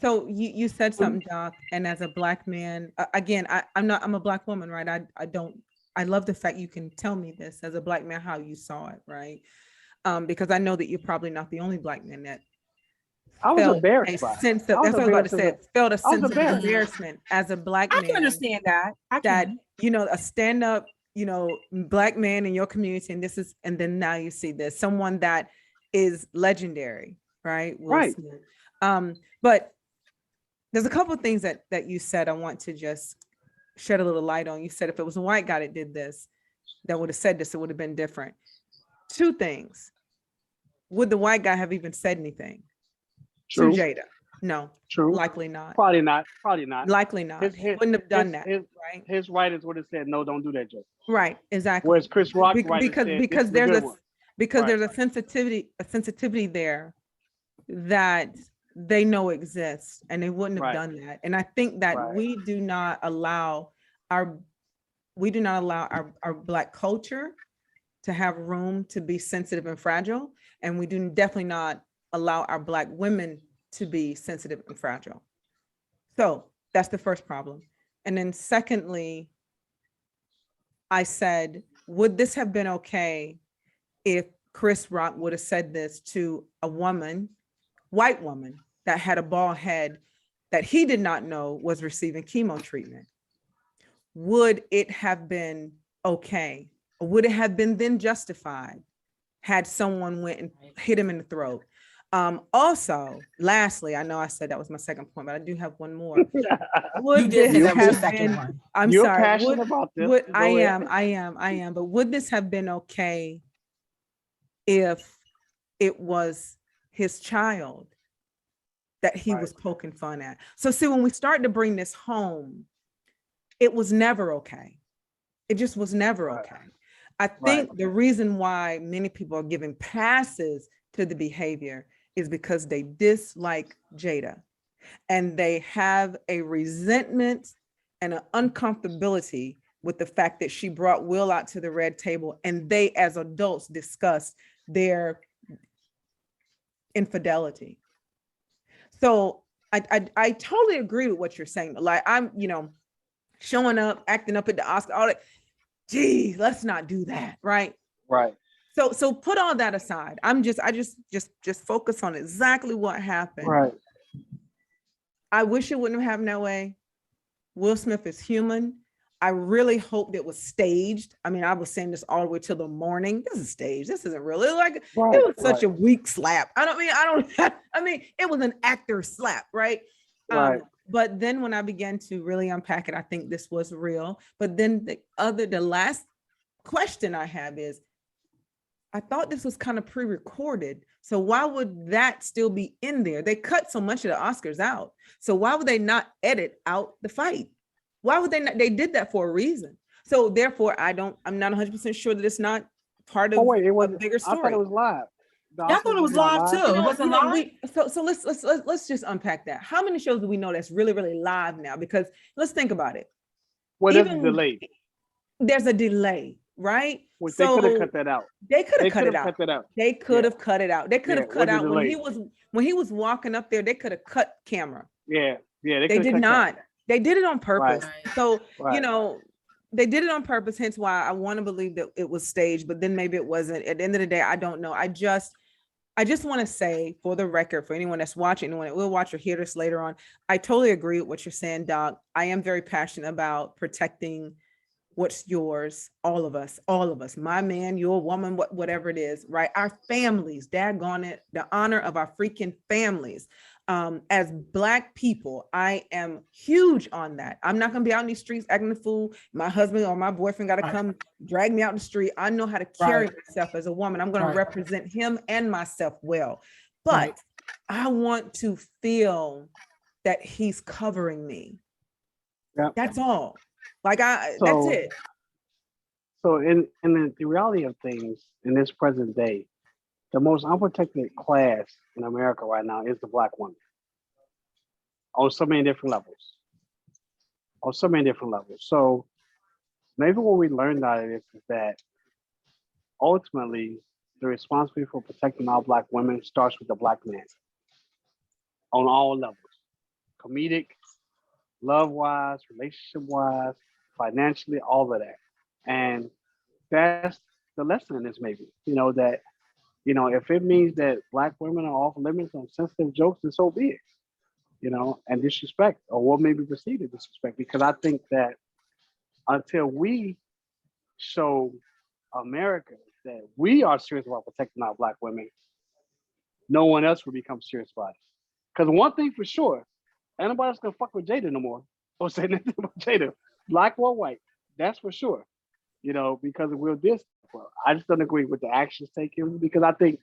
So you said something, Doc, and as a black man, again, I'm a black woman, right? I love the fact you can tell me this as a black man, how you saw it, right? Because I know that you're probably not the only black man that I was embarrassed by it. That's what I was about to say. Felt a sense of embarrassment as a black man. I can understand that. A stand-up, black man in your community, and then now you see this, someone that is legendary, right? Right. But there's a couple of things that you said I want to just shed a little light on. You said if it was a white guy that did this, that would have said this, it would have been different. Two things. Would the white guy have even said anything to Jada? No. True. Likely not. Probably not. Likely not. He wouldn't have done that. Right. His writers would have said, no, don't do that joke. Right. Exactly. Whereas Chris Rock because there's a sensitivity there that they know exists, and they wouldn't have done that. And I think that we do not allow our black culture to have room to be sensitive and fragile, and we do definitely not allow our black women to be sensitive and fragile. So that's the first problem. And then secondly, I said, would this have been okay if Chris Rock would have said this to a white woman that had a bald head that he did not know was receiving chemo treatment? Would it have been okay? Or would it have been then justified had someone went and hit him in the throat? Also, lastly, I know I said that was my second point, but I do have one more. You did say that was your second one. You're passionate about this. I am. But would this have been okay if it was his child that he was poking fun at? So see, when we start to bring this home, it was never okay. It just was never okay. I think the reason why many people are giving passes to the behavior is because they dislike Jada, and they have a resentment and an uncomfortability with the fact that she brought Will out to the red table, and they as adults discussed their infidelity. So I totally agree with what you're saying. Like, I'm, showing up, acting up at the Oscar, all that. Gee, let's not do that, right? Right. So put all that aside. I just focus on exactly what happened. Right. I wish it wouldn't have happened that way. Will Smith is human. I really hoped it was staged. I mean, I was saying this all the way till the morning. This is staged. This isn't real. It was such a weak slap. I mean, it was an actor slap, right? Right. But then when I began to really unpack it, I think this was real. But then the last question I have is, I thought this was kind of pre-recorded. So why would that still be in there? They cut so much of the Oscars out. So why would they not edit out the fight? Why would they not? They did that for a reason. So therefore, I'm not 100% sure that it's not part of Oh wait, it was a bigger story. I thought it was live. I thought it was live too. It wasn't live. So let's just unpack that. How many shows do we know that's really, really live now? Because let's think about it. Well, there's a delay. There's a delay, right? Well, they could have cut that out. They could have cut it out. They could have cut it out. They could have cut out when he was walking up there. They could have cut camera. Yeah. They did not. They did it on purpose. Right. So they did it on purpose. Hence why I want to believe that it was staged, but then maybe it wasn't. At the end of the day, I don't know. I just want to say, for the record, for anyone that's watching, anyone that will watch or hear this later on, I totally agree with what you're saying, Doc. I am very passionate about protecting what's yours, all of us, my man, your woman, whatever it is, right? Our families, daggone it, the honor of our freaking families. As Black people, I am huge on that. I'm not going to be out in these streets acting a fool. My husband or my boyfriend got to come drag me out in the street. I know how to carry myself as a woman. I'm going to represent him and myself well. But I want to feel that he's covering me. Yep. That's all. That's it. So in the reality of things in this present day, the most unprotected class in America right now is the Black woman. On so many different levels. So maybe what we learned out of this is that ultimately the responsibility for protecting our Black women starts with the Black man on all levels. Comedic, love-wise, relationship-wise, financially, all of that. And that's the lesson in this maybe, that if it means that Black women are off limits on sensitive jokes, then so be it, and disrespect, or what may be perceived as disrespect. Because I think that until we show America that we are serious about protecting our Black women, no one else will become serious about it. Because one thing for sure, ain't nobody else gonna fuck with Jada no more or say nothing about Jada, Black or white. That's for sure, because we'll this. Well, I just don't agree with the actions taken, because I think,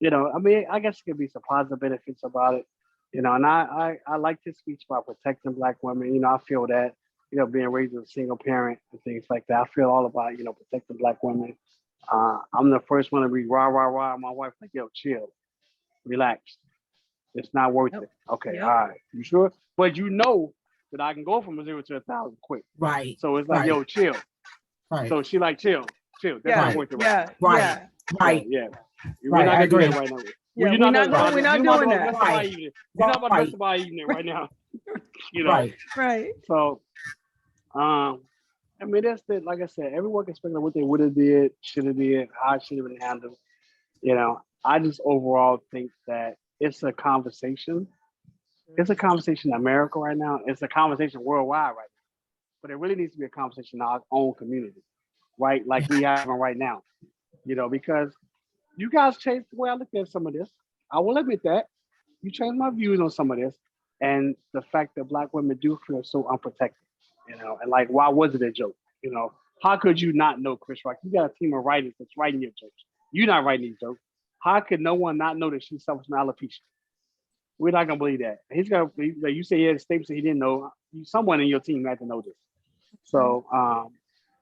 I guess there could be some positive benefits about it, and I like this speech about protecting Black women. I feel that, being raised as a single parent and things like that, I feel all about, protecting Black women. I'm the first one to be rah, rah, rah. My wife like, yo, chill, relax. It's not worth it. Okay, all right, you sure? But that I can go from a 0 to 1,000 quick. Right. So it's like, yo, chill. Right. So she like, chill. That's not worth it. Right. Yeah. We're not gonna do that right now. We're not doing that. We're not about the rest of our evening right now. Right. So, that's the, like I said, everyone can speculate what they would have did, should have did, how it should have been handled. I just overall think that it's a conversation. It's a conversation in America right now. It's a conversation worldwide right now. But it really needs to be a conversation in our own community, right? Like we have right now, because you guys changed the way I look at some of this. I will admit that. You changed my views on some of this. And the fact that Black women do feel so unprotected, and like, why was it a joke? How could you not know Chris Rock? You got a team of writers that's writing your jokes. You're not writing these jokes. How could no one not know that she suffers from alopecia? We're not gonna believe that. You say he had a statement that he didn't know. Someone in your team had to know this. So,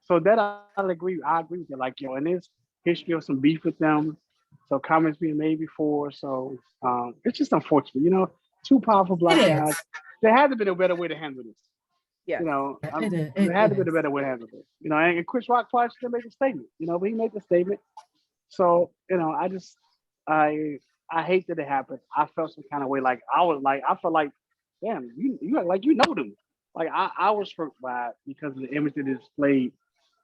that I'll agree. I agree with you. Like, and there's history of some beef with them. So comments being made before. So, it's just unfortunate. Two powerful Black guys. There had to be a better way to handle this. Yeah. There had to be a better way to handle this. And Chris Rock probably should make a statement. But he made the statement. So, I hate that it happened. I felt some kind of way. I felt like, damn, you act like you know them. Like I was struck by it because of the image that is displayed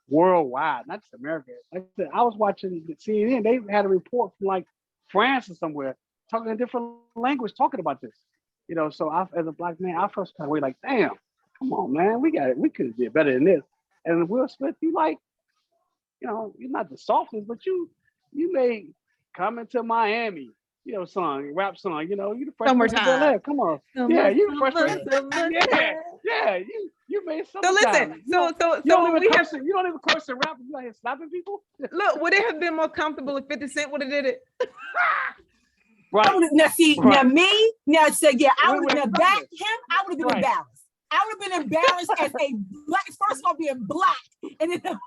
worldwide, not just America. Like I said, I was watching CNN. They had a report from like France or somewhere talking a different language, talking about this. So as a Black man, I felt some kind of way like, damn, come on, man, we could be better than this. And Will Smith, you like, you're not the softest, but you may come into Miami, song, rap song, you the Fresh Prince of Summertime. Bel-Air. Come on. Yeah, you Fresh Prince. Summertime. Yeah, you made So summertime. listen, You don't so even we have, curse. You don't even curse and rap. You out here slapping people. look, would it have been more comfortable if 50 Cent would have did it? Right. Now see, Right. now me, now say, yeah, I We would have would've backed done him. I would have been Right. embarrassed. I would have been embarrassed as a black, first of all, being black, and then I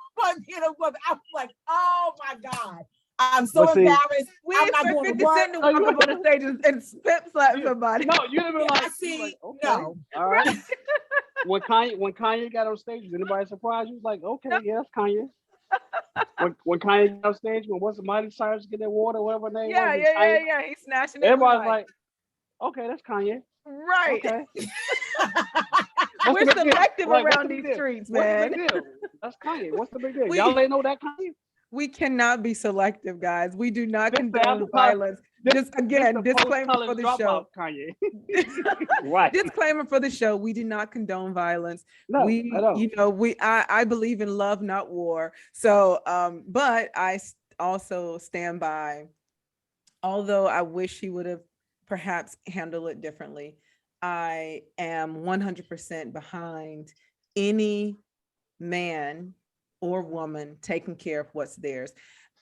was like, oh my God, I'm so But see, embarrassed. We I'm not expect going to 50 work. Cent to walk up on the stage and pep slap somebody. No, you'd have been Yeah, like, see, like, okay, no. all right. When Kanye got on stage, was anybody surprised? You was like, okay, yeah, that's Kanye. When Kanye got on stage, when was Miley Cyrus get that water, whatever her name Yeah, was? yeah. He's snatching it. Everybody's like, okay, that's Kanye. right. Okay. We're What's the big deal? selective Like, what's around the these big deal? streets, What's the man. big deal? That's Kanye. What's the big deal? We- Y'all ain't know that Kanye? We cannot be selective, guys. We do not This the condone after- violence. this- Just again, This the disclaimer post-college for the dropout show. Kanye. Right. Disclaimer for the show. We do not condone violence. No, We, I don't. I believe in love, not war. So, but I also stand by, although I wish he would have perhaps handled it differently, I am 100% behind any man or woman taking care of what's theirs.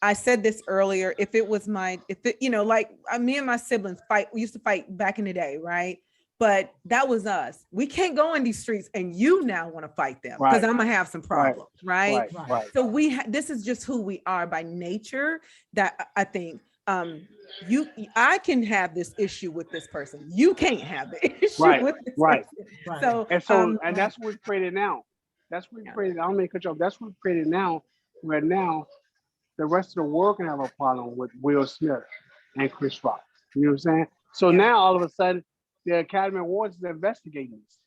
I said this earlier. If it was me and my siblings we used to fight back in the day, right? But that was us. We can't go in these streets and you now want to fight them because Right. I'm gonna have some problems, right? Right. So this is just who we are by nature. That I think I can have this issue with this person. You can't have the issue Right, with this right. person. So And that's what we've created now. That's what we've created. I don't mean to cut you off. That's what we've created now, where now the rest of the world can have a problem with Will Smith and Chris Rock. You know what I'm saying? So now all of a sudden, the Academy Awards is investigating this.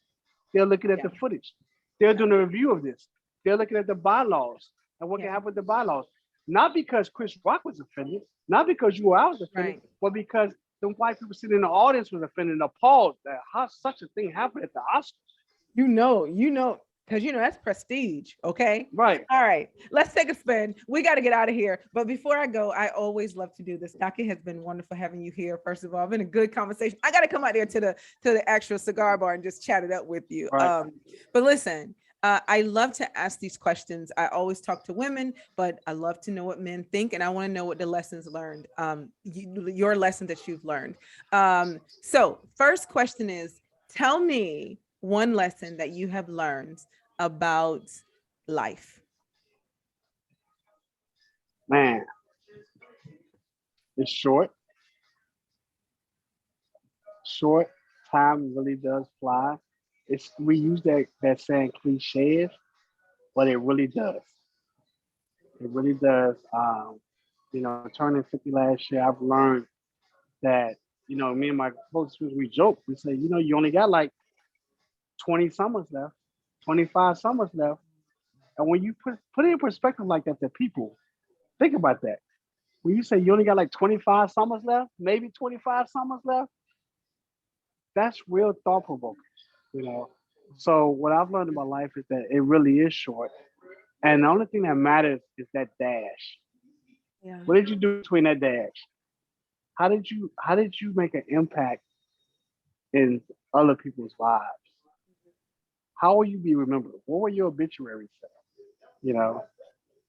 They're looking at the footage. They're doing a review of this. They're looking at the bylaws and what can happen with the bylaws. Not because Chris Rock was offended, not because you or I was offended, but because the white people sitting in the audience was offended and appalled that how such a thing happened at the Oscars. You know, because that's prestige. Okay. Right. All right. Let's take a spin. We got to get out of here. But before I go, I always love to do this. Doc, it has been wonderful having you here. First of all, been a good conversation. I got to come out there to the actual cigar bar and just chat it up with you. Right. But listen, I love to ask these questions. I always talk to women, but I love to know what men think, and I want to know what the lessons learned, your lesson that you've learned. So first question is, tell me one lesson that you have learned about life. Man, it's short. Time really does fly. We use that saying cliches, but it really does. It really does. Turning 50 last year, I've learned that, me and my folks, we joke. We say, you only got like 20 summers left, 25 summers left. And when you put it in perspective like that to people, think about that. When you say you only got like 25 summers left, maybe 25 summers left, that's real thought provoking, So what I've learned in my life is that it really is short. And the only thing that matters is that dash. Yeah. What did you do between that dash? How did you make an impact in other people's lives? How will you be remembered? What will your obituary say?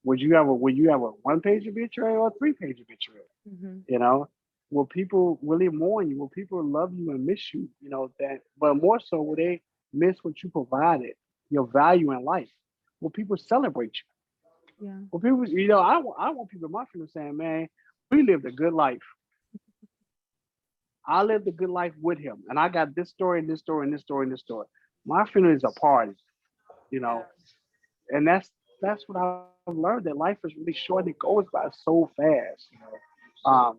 Would you have a 1-page obituary or a 3-page obituary? Mm-hmm. Will people really mourn you? Will people love you and miss you? But more so, will they miss what you provided, your value in life? Will people celebrate you? Yeah. Will people, I want people in my family saying, man, we lived a good life. I lived a good life with him. And I got this story and this story and this story and this story. My funeral is a party, and that's what I've learned, that life is really short. It goes by so fast, I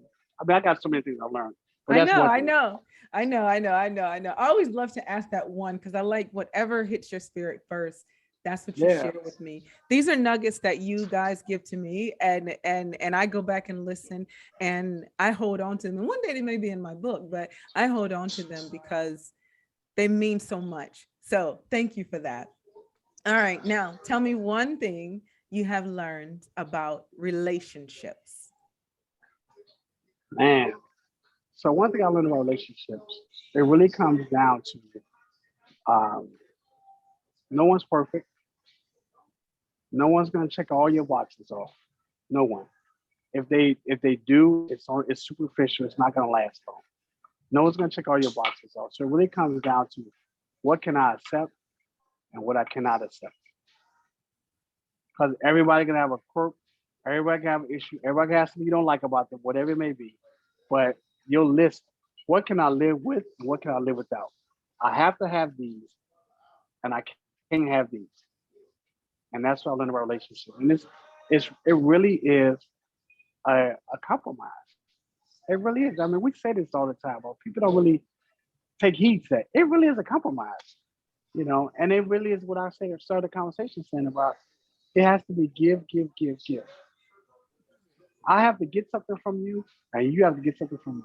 got so many things I learned. I know. I always love to ask that one because I like whatever hits your spirit first. That's what you share with me. These are nuggets that you guys give to me, and I go back and listen, and I hold on to them. And one day they may be in my book, but I hold on to them because they mean so much. So thank you for that. All right, now tell me one thing you have learned about relationships. Man. So one thing I learned about relationships, it really comes down to um, no one's perfect. No one's gonna check all your boxes off. No one. If they do, it's superficial. It's not gonna last long. No one's gonna check all your boxes off. So it really comes down to what can I accept and what I cannot accept. Because everybody gonna have a quirk, everybody can have an issue, everybody can have something you don't like about them, whatever it may be. But your list, what can I live with and what can I live without? I have to have these and I can't have these. And that's what I learned about relationships. And it really is a compromise. It really is. I mean, we say this all the time, but people don't really take heed to it. It really is a compromise, and it really is what I say or start the conversation saying about it has to be give, give, give, give. I have to get something from you, and you have to get something from me.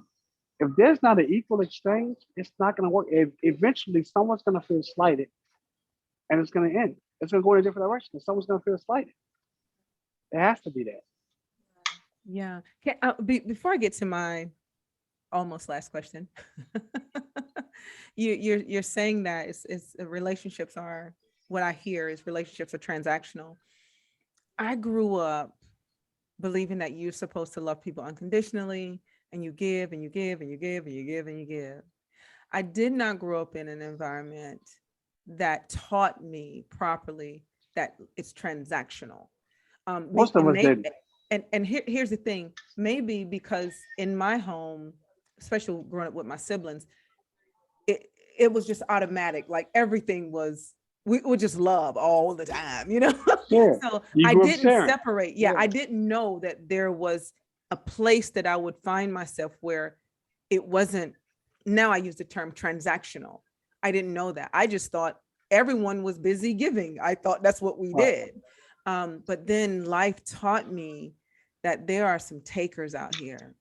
If there's not an equal exchange, it's not going to work. Eventually, someone's going to feel slighted, and it's going to end. It's going to go in a different direction. Someone's going to feel slighted. It has to be that. Yeah. Before I get to my almost last question, you're saying that it's relationships are, what I hear is relationships are transactional. I grew up believing that you're supposed to love people unconditionally, and you give and you give and you give and you give and you give. I did not grow up in an environment that taught me properly that it's transactional. Most of us didn't. And here's the thing, maybe because in my home, especially growing up with my siblings, it was just automatic. Like everything was, we would just love all the time, Yeah. So You I grew up didn't sharing. separate. Yeah, I didn't know that there was a place that I would find myself where it wasn't, now I use the term transactional. I didn't know that. I just thought everyone was busy giving. I thought that's what we did. But then life taught me that there are some takers out here.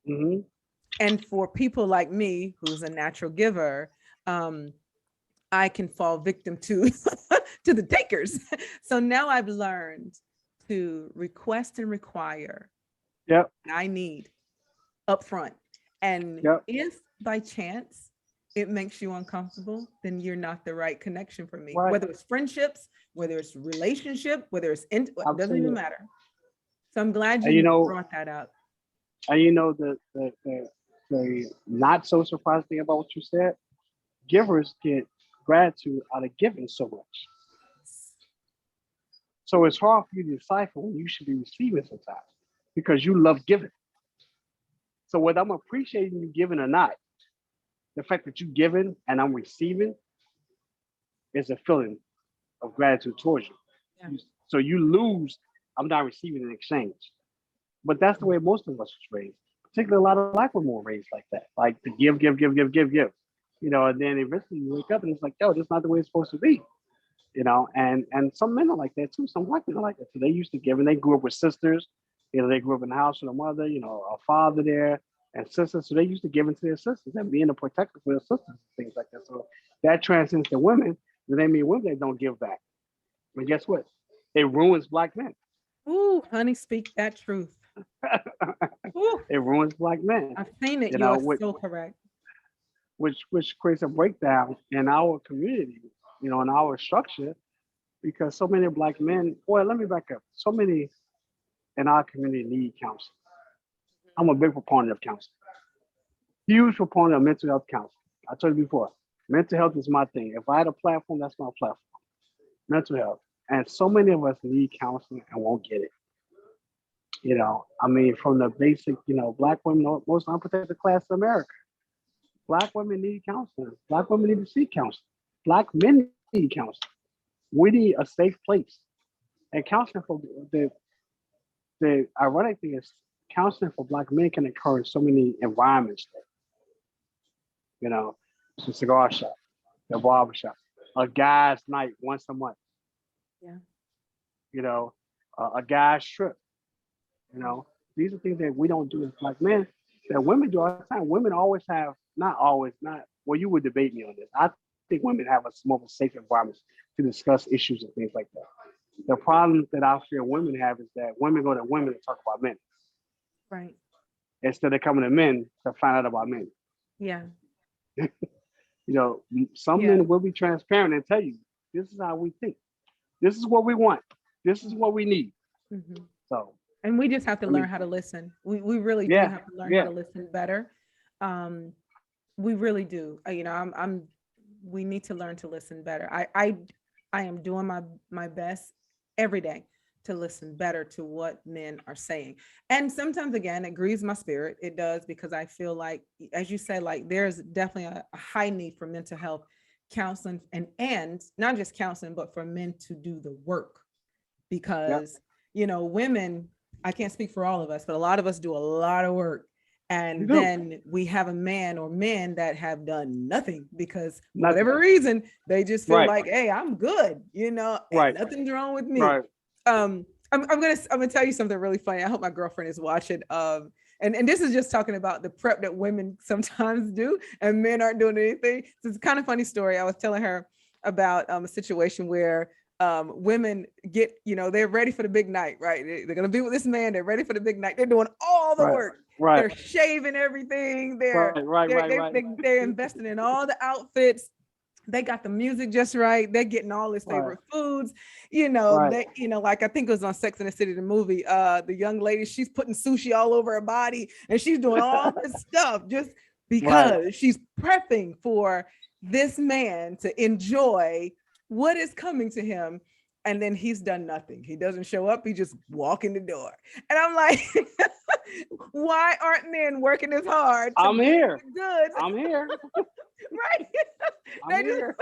Mm-hmm. And for people like me, who's a natural giver, I can fall victim to to the takers. So now I've learned to request and require Yep. what I need upfront. And Yep. if by chance it makes you uncomfortable, then you're not the right connection for me. Right. Whether it's friendships, whether it's relationship, whether it's it doesn't Absolutely. even matter. So I'm glad And you brought that up. And the not so surprising thing about what you said, givers get gratitude out of giving so much. So it's hard for you to decipher when you should be receiving sometimes because you love giving. So whether I'm appreciating you giving or not, the fact that you're giving and I'm receiving is a feeling of gratitude towards you. Yeah. So you lose, I'm not receiving in exchange. But that's the way most of us was raised. Particularly a lot of black women were raised like that. Like to give, give, give, give, give, give. And then eventually you wake up and it's like, yo, that's not the way it's supposed to be. And some men are like that too. Some black men are like that. So they used to give and they grew up with sisters. They grew up in the house with a mother, a father there and sisters. So they used to give into their sisters and being a protector for their sisters and things like that. So that transcends to women. Then they mean women that don't give back. And guess what? It ruins black men. Ooh, honey, speak that truth. It ruins black men. I've seen it. You are so correct. Which creates a breakdown in our community, in our structure, because so many black men. Boy, let me back up. So many in our community need counseling. I'm a big proponent of counseling. Huge proponent of mental health counseling. I told you before, mental health is my thing. If I had a platform, that's my platform. Mental health. And so many of us need counseling and won't get it. From the basic, black women, most unprotected class in America. Black women need counseling. Black women need to seek counseling. Black men need counseling. We need a safe place. And counseling for the ironic thing is counseling for black men can occur in so many environments. The cigar shop, the barber shop, a guy's night once a month. Yeah. A guy's trip. These are things that we don't do as black men that women do all the time. Women always have, not always, well, you would debate me on this. I think women have a more of a safe environment to discuss issues and things like that. The problem that I feel women have is that women go to women to talk about men Right. instead of coming to men to find out about men. Yeah. You know, some Yeah. men will be transparent and tell you, this is how we think. This is what we want. This is what we need. Mhm. So, And we just have to I learn mean, how to listen. We really do yeah, have to learn how yeah, to listen better. We really do. You know, we need to learn to listen better. I am doing my best every day to listen better to what men are saying. And sometimes again, it grieves my spirit. It does, because I feel like, as you say, like there's definitely a high need for mental health counseling, and not just counseling, but for men to do the work. yeah, Because, you know, women, I can't speak for all of us, but a lot of us do a lot of work. you And do. then we have a man or men that have done nothing because for Nothing. whatever reason, they just feel Right, like, hey, I'm good, you know, and right, nothing's wrong with me. right. I'm gonna tell you something really funny. I hope my girlfriend is watching. And this is just talking about the prep that women sometimes do and men aren't doing anything. So it's a kind of funny story. I was telling her about a situation where women get, you know, they're ready for the big night, right? They're gonna be with this man. They're ready for the big night. They're doing all the Right, work. They're right, shaving everything. They're right, right, they're right, they're, right, they're they're investing in all the outfits. They got the music just right. They're getting all his right, favorite foods. You know, right, like I think it was on Sex and the City, the movie. The young lady, she's putting sushi all over her body and she's doing all this stuff just right, because she's prepping for this man to enjoy what is coming to him. And then he's done nothing. He doesn't show up. He just walk in the door. And I'm like, why aren't men working as hard to I'm bring here. the goods? I'm here. Right? I'm They just here.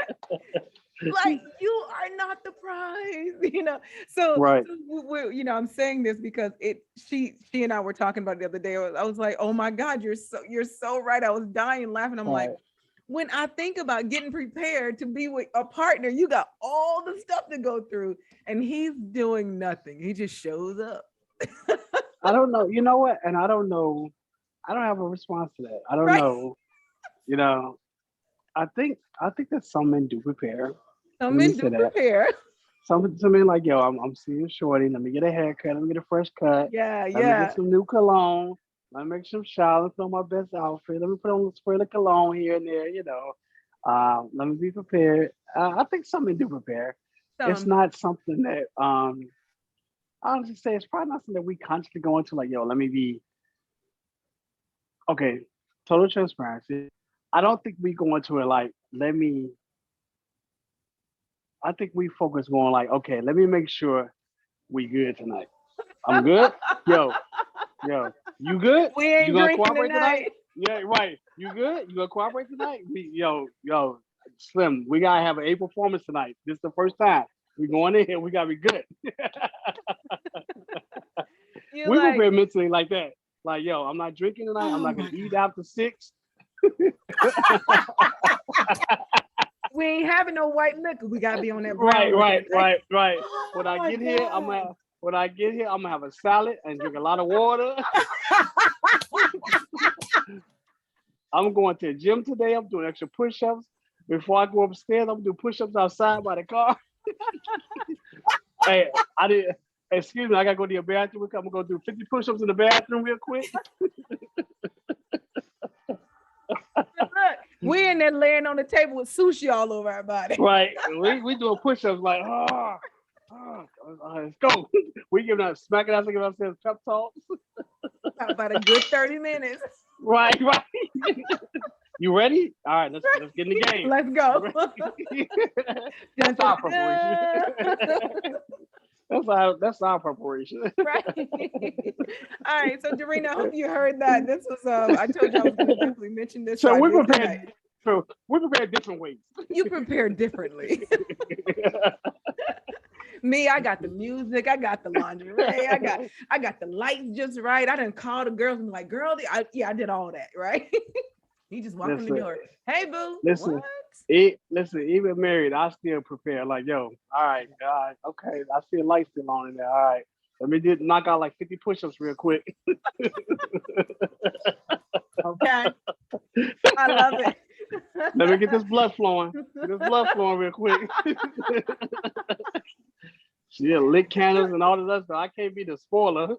like, you are not the prize, you know. So, Right, you know, I'm saying this because she and I were talking about it the other day. I was like, oh my God, you're so right. I was dying laughing. I'm like, right. when I think about getting prepared to be with a partner, you got all the stuff to go through, and he's doing nothing. He just shows up. I don't know. You know what? And I don't know. I don't have a response to that. I don't Right? know. You know, I think that some men do prepare. Some Let me men say do that. prepare. Some men like, yo, I'm seeing shorty. Let me get a haircut. Let me get a fresh cut. Yeah, Let me get yeah. some new cologne. Let me make some shower. Put on my best outfit. Let me put on a spray of cologne here and there. You know, let me be prepared. I think some men do prepare. It's Some. not something that I honestly say it's probably not something that we consciously go into. Like, yo, let me be okay. Total transparency. I don't think we go into it like, let me. I think we focus more on like, okay, let me make sure we good tonight. I'm good. Yo, yo, you good? We You ain't gonna drinking cooperate tonight? tonight. Yeah, right. You good? You gonna cooperate tonight? Yo, Slim, we gotta have an A performance tonight. This is the first time. We going in here. We gotta be good. You're We like, prepare mentally like that. Like, yo, I'm not drinking tonight. I'm oh not my gonna eat God. after 6. We ain't having no white liquor. We gotta be on that Right, brown liquor right, today. right, right. When Oh I my get here, God. I'm gonna have a salad and drink a lot of water. I'm going to the gym today. I'm doing extra push-ups. Before I go upstairs, I'm gonna do push-ups outside by the car. Hey, I did. Excuse me, I gotta go to your bathroom. I'm gonna go do 50 push-ups in the bathroom real quick. Look, we're in there laying on the table with sushi all over our body. Right, we doing push-ups like, let's go. We giving us smacking us, giving ourselves pep talks. About a good 30 minutes. Right, right. You ready? All right, let's get in the game. Let's go. That's our preparation. That's our preparation. Right. All right. So Doreen, I hope you heard that. This was I told you I was gonna definitely mention this. So I we're did prepared. tonight. So we're prepared different ways. You prepare differently. Me, I got the music, I got the lingerie, I got the lights just right. I didn't call the girls and be like, girl, I did all that, right? He just walked in the door. Hey boo. Listen, what? listen, even married, I still prepare. Like, yo, all right, okay. I see a light still on in there. All right. Let me just knock out like 50 push-ups real quick. Okay. I love it. Let me get this blood flowing. Get this blood flowing real quick. She lit candles and all of that stuff. I can't be the spoiler.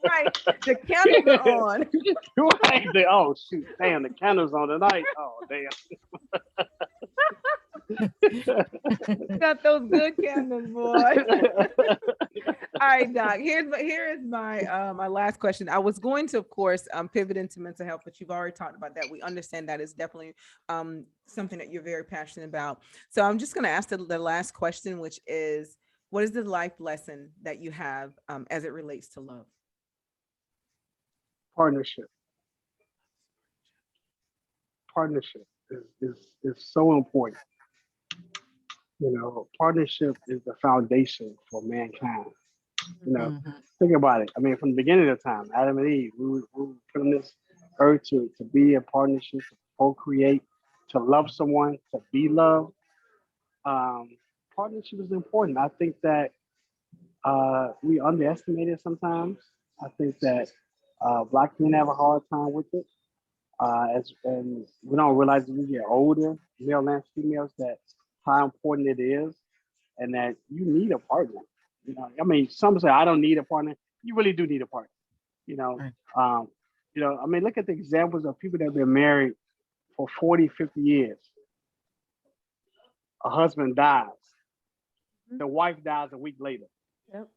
Right. The candles are on. Right. Oh shoot! Damn, the candles on tonight. Oh damn. Got those good candles, boy. All right, Doc. Here is my my last question. I was going to, of course, pivot into mental health, but you've already talked about that. We understand that is definitely something that you're very passionate about. So I'm just going to ask the last question, which is, what is the life lesson that you have as it relates to love? Partnership. Partnership is so important. You know, partnership is the foundation for mankind. You know, think about it. I mean, from the beginning of time, Adam and Eve, we were put on this earth to be a partnership, to procreate, to love someone, to be loved. Partnership is important. I think that we underestimate it sometimes. I think that Black men have a hard time with it. And we don't realize as we get older, male and females, that how important it is and that you need a partner. You know, I mean, some say I don't need a partner. You really do need a partner. You know, Right. I mean, look at the examples of people that have been married for 40, 50 years. A husband dies. The wife dies a week later. Yep.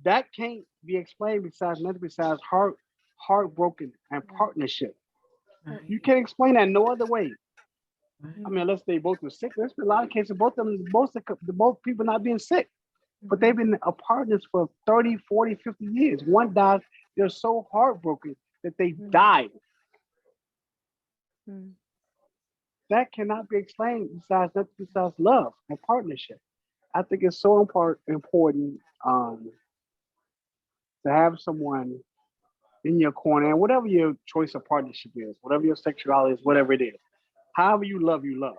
That can't be explained besides heartbroken and partnership. Right. You can't explain that no other way. I mean, unless they both were sick. There's been a lot of cases, both people not being sick, but they've been a partners for 30, 40, 50 years. One dies, they're so heartbroken that they died. That cannot be explained besides love and partnership. I think it's so important to have someone in your corner, and whatever your choice of partnership is, whatever your sexuality is, whatever it is, however you love, you love.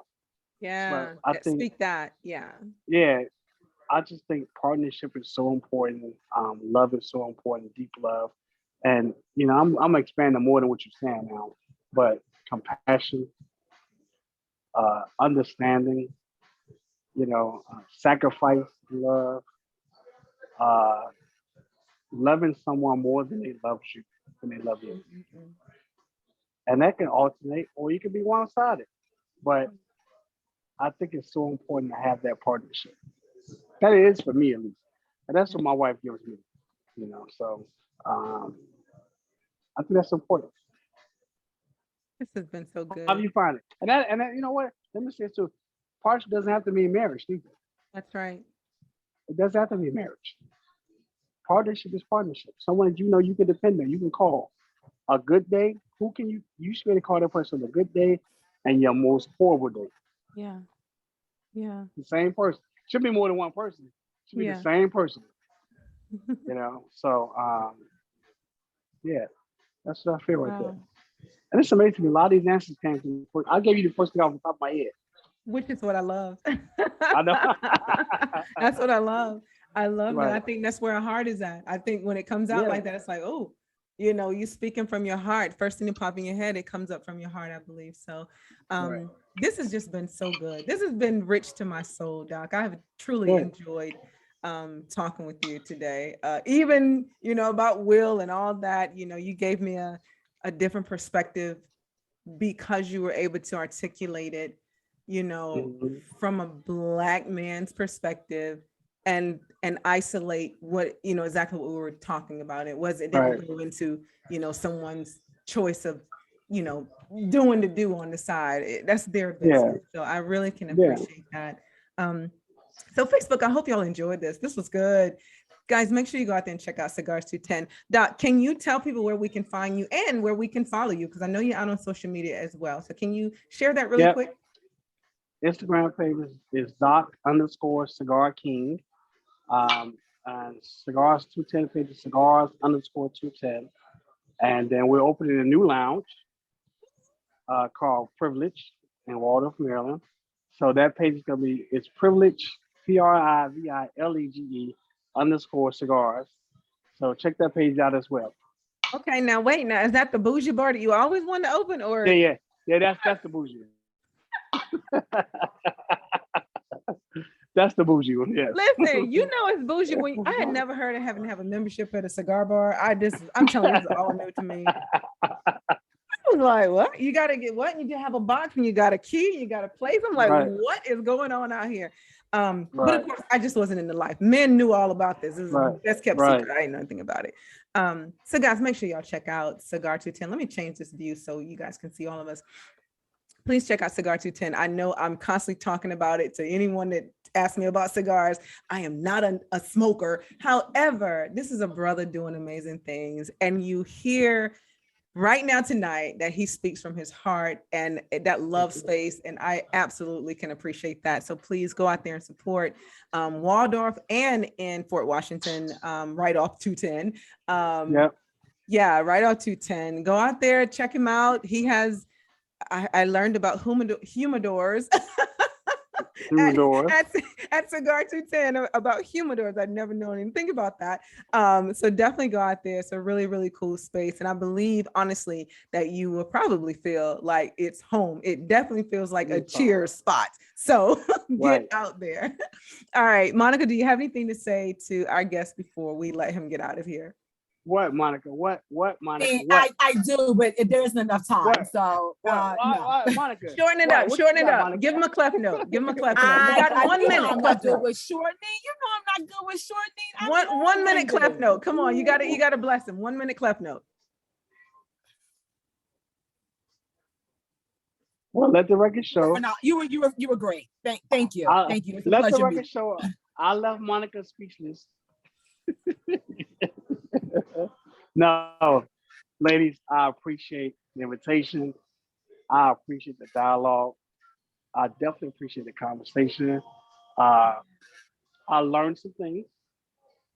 Yeah. But I think, Speak that. Yeah. yeah, I just think partnership is so important. Love is so important, deep love. And, you know, I'm expanding more than what you're saying now, but compassion, understanding, you know, sacrifice, love, uh, loving someone more than they love you, than they love you. And that can alternate, or you can be one-sided. But I think it's so important to have that partnership. That is for me, at least. And that's what my wife gives me, you know. So I think that's important. This has been so How do good. you find it? And that, you know what? Let me say it too. Partnership doesn't have to be marriage either. That's right. It doesn't have to be marriage. Partnership is partnership. Someone that you know you can depend on, you can call. A good day, who can you should be able to call that person a good day and your most horrible day. Yeah. Yeah. The same person. Should be more than one person. Should be the Yeah. same person, you know. So yeah, that's what I feel right there. Wow. And it's amazing. A lot of these answers came to me. I gave you the first thing off the top of my head. Which is what I love. I know. That's what I love. I love that. I Right. think that's where our heart is at. I think when it comes out Yeah. like that, it's like, oh, you know, you speaking from your heart. First thing that pop in your head, it comes up from your heart, I believe. So Right. this has just been so good. This has been rich to my soul, Doc. I have truly Good. enjoyed talking with you today. Even, you know, about will and all that, you know, you gave me a different perspective because you were able to articulate it, you know, Mhm. from a Black man's perspective and isolate what, you know, exactly what we were talking about. It didn't Right. go into, you know, someone's choice of, you know, doing to do on the side. That's their Yeah. business. So I really can Yeah. appreciate that. So Facebook, I hope y'all enjoyed this. This was good. Guys, make sure you go out there and check out Cigars 210. Doc, can you tell people where we can find you and where we can follow you? Because I know you're out on social media as well. So can you share that really Yep. quick? Instagram page is Doc_Cigar King. And Cigars 210 page is Cigars_210. And then we're opening a new lounge called Privilege in Waldorf, Maryland. So that page is gonna be it's Privilege, PRIVILEGE _cigars. So check that page out as well. Okay, now wait. Now is that the bougie bar that you always wanted to open, or Yeah. That's the bougie one. That's the bougie one. Yes. listen? You know it's bougie when I had never heard of having to have a membership at a cigar bar. I'm telling you, this is all new to me. I was like, what? You got to get what? You have a box and you got a key, you got a place. I'm like, Right. what is going on out here? But Right. of course, I just wasn't in the life. Men knew all about this. This is Right. the best kept Right. secret. I didn't know anything about it. So guys, make sure y'all check out Cigar 210. Let me change this view so you guys can see all of us. Please check out Cigar 210. I know I'm constantly talking about it to anyone that asks me about cigars. I am not a smoker. However, this is a brother doing amazing things. And you hear right now tonight that he speaks from his heart and that love space. And I absolutely can appreciate that. So please go out there and support Waldorf and in Fort Washington, right off 210. Yep. Yeah, right off 210. Go out there, check him out. He has, I learned about humidors. Humidor. At Cigar 210 about humidors. I'd never known anything about that. So definitely go out there. It's a really, really cool space. And I believe, honestly, that you will probably feel like it's home. It definitely feels like a cheer spot. So get out there. All right, Monica, do you have anything to say to our guest before we let him get out of here? What, Monica? What, Monica? What? I do, but there isn't enough time. What? So, What, Monica? Shorten it up. Shorten it up. Give him a clef note. Give him a clef note. You got 1 minute. I'm not good with shortening. You know I'm not good with shortening. 1 minute clef note. Come on, you got to bless him. 1 minute clef note. Well, let the record show. No, you were great. Thank you. Thank you. Let the record show. I left Monica speechless. No, ladies, I appreciate the invitation. I appreciate the dialogue. I definitely appreciate the conversation. I learned some things.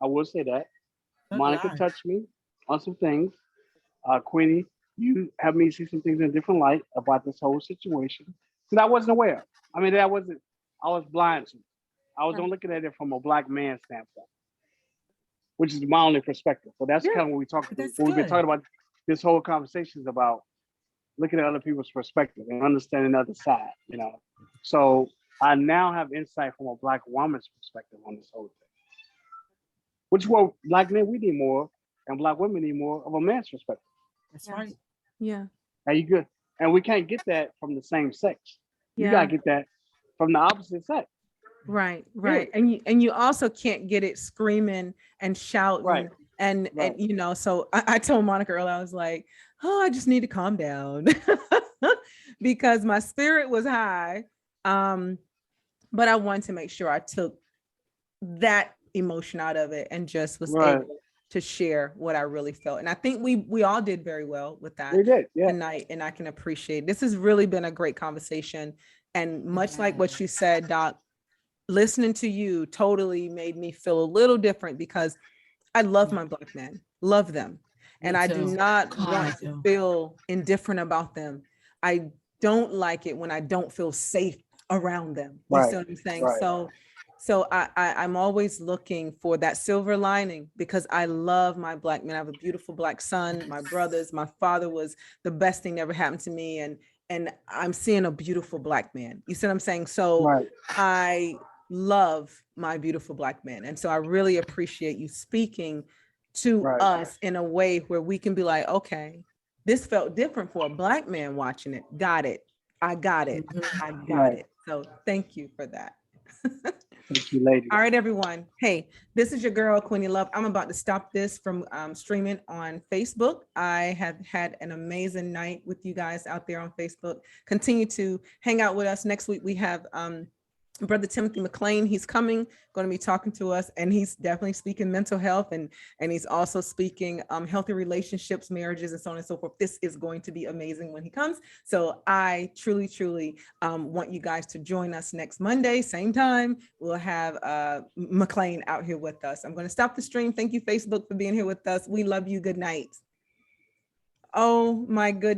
I will say that. Monica touched me on some things. Queenie, you have me see some things in a different light about this whole situation that I wasn't aware. I mean, I was blind to. I was only looking at it from a Black man standpoint, which is my only perspective. So that's kind of what we've been talking about. This whole conversation is about looking at other people's perspective and understanding the other side, you know. So I now have insight from a Black woman's perspective on this whole thing, which is what Black men, we need more, and Black women need more of a man's perspective. That's right. Yeah. Are you good? And we can't get that from the same sex. You gotta get that from the opposite sex. Right. And you also can't get it screaming and shouting. And you know, so I told Monica earlier, I was like, oh, I just need to calm down because my spirit was high. But I wanted to make sure I took that emotion out of it and just was able to share what I really felt. And I think we all did very well with that tonight. And I can appreciate, this has really been a great conversation. And much like what you said, Doc, listening to you totally made me feel a little different because I love my Black men, love them. And I do not want to feel indifferent about them. I don't like it when I don't feel safe around them. You see what I'm saying? So I'm always looking for that silver lining because I love my Black men. I have a beautiful Black son, my brothers, my father was the best thing that ever happened to me. And I'm seeing a beautiful Black man. You see what I'm saying? So I love my beautiful Black men. And so I really appreciate you speaking to us in a way where we can be like, okay, this felt different for a Black man watching it. Got it. I got it. I got it. So thank you for that. Thank you, ladies. All right, everyone. Hey, this is your girl, Queenie Love. I'm about to stop this from streaming on Facebook. I have had an amazing night with you guys out there on Facebook. Continue to hang out with us. Next week, we have Brother Timothy McLean. He's coming, going to be talking to us, and he's definitely speaking mental health, and he's also speaking healthy relationships, marriages, and so on and so forth. This is going to be amazing when he comes. So I truly want you guys to join us next Monday, same time. We'll have McLean out here with us. I'm going to stop the stream. Thank you, Facebook, for being here with us. We love you. Good night. Oh my goodness.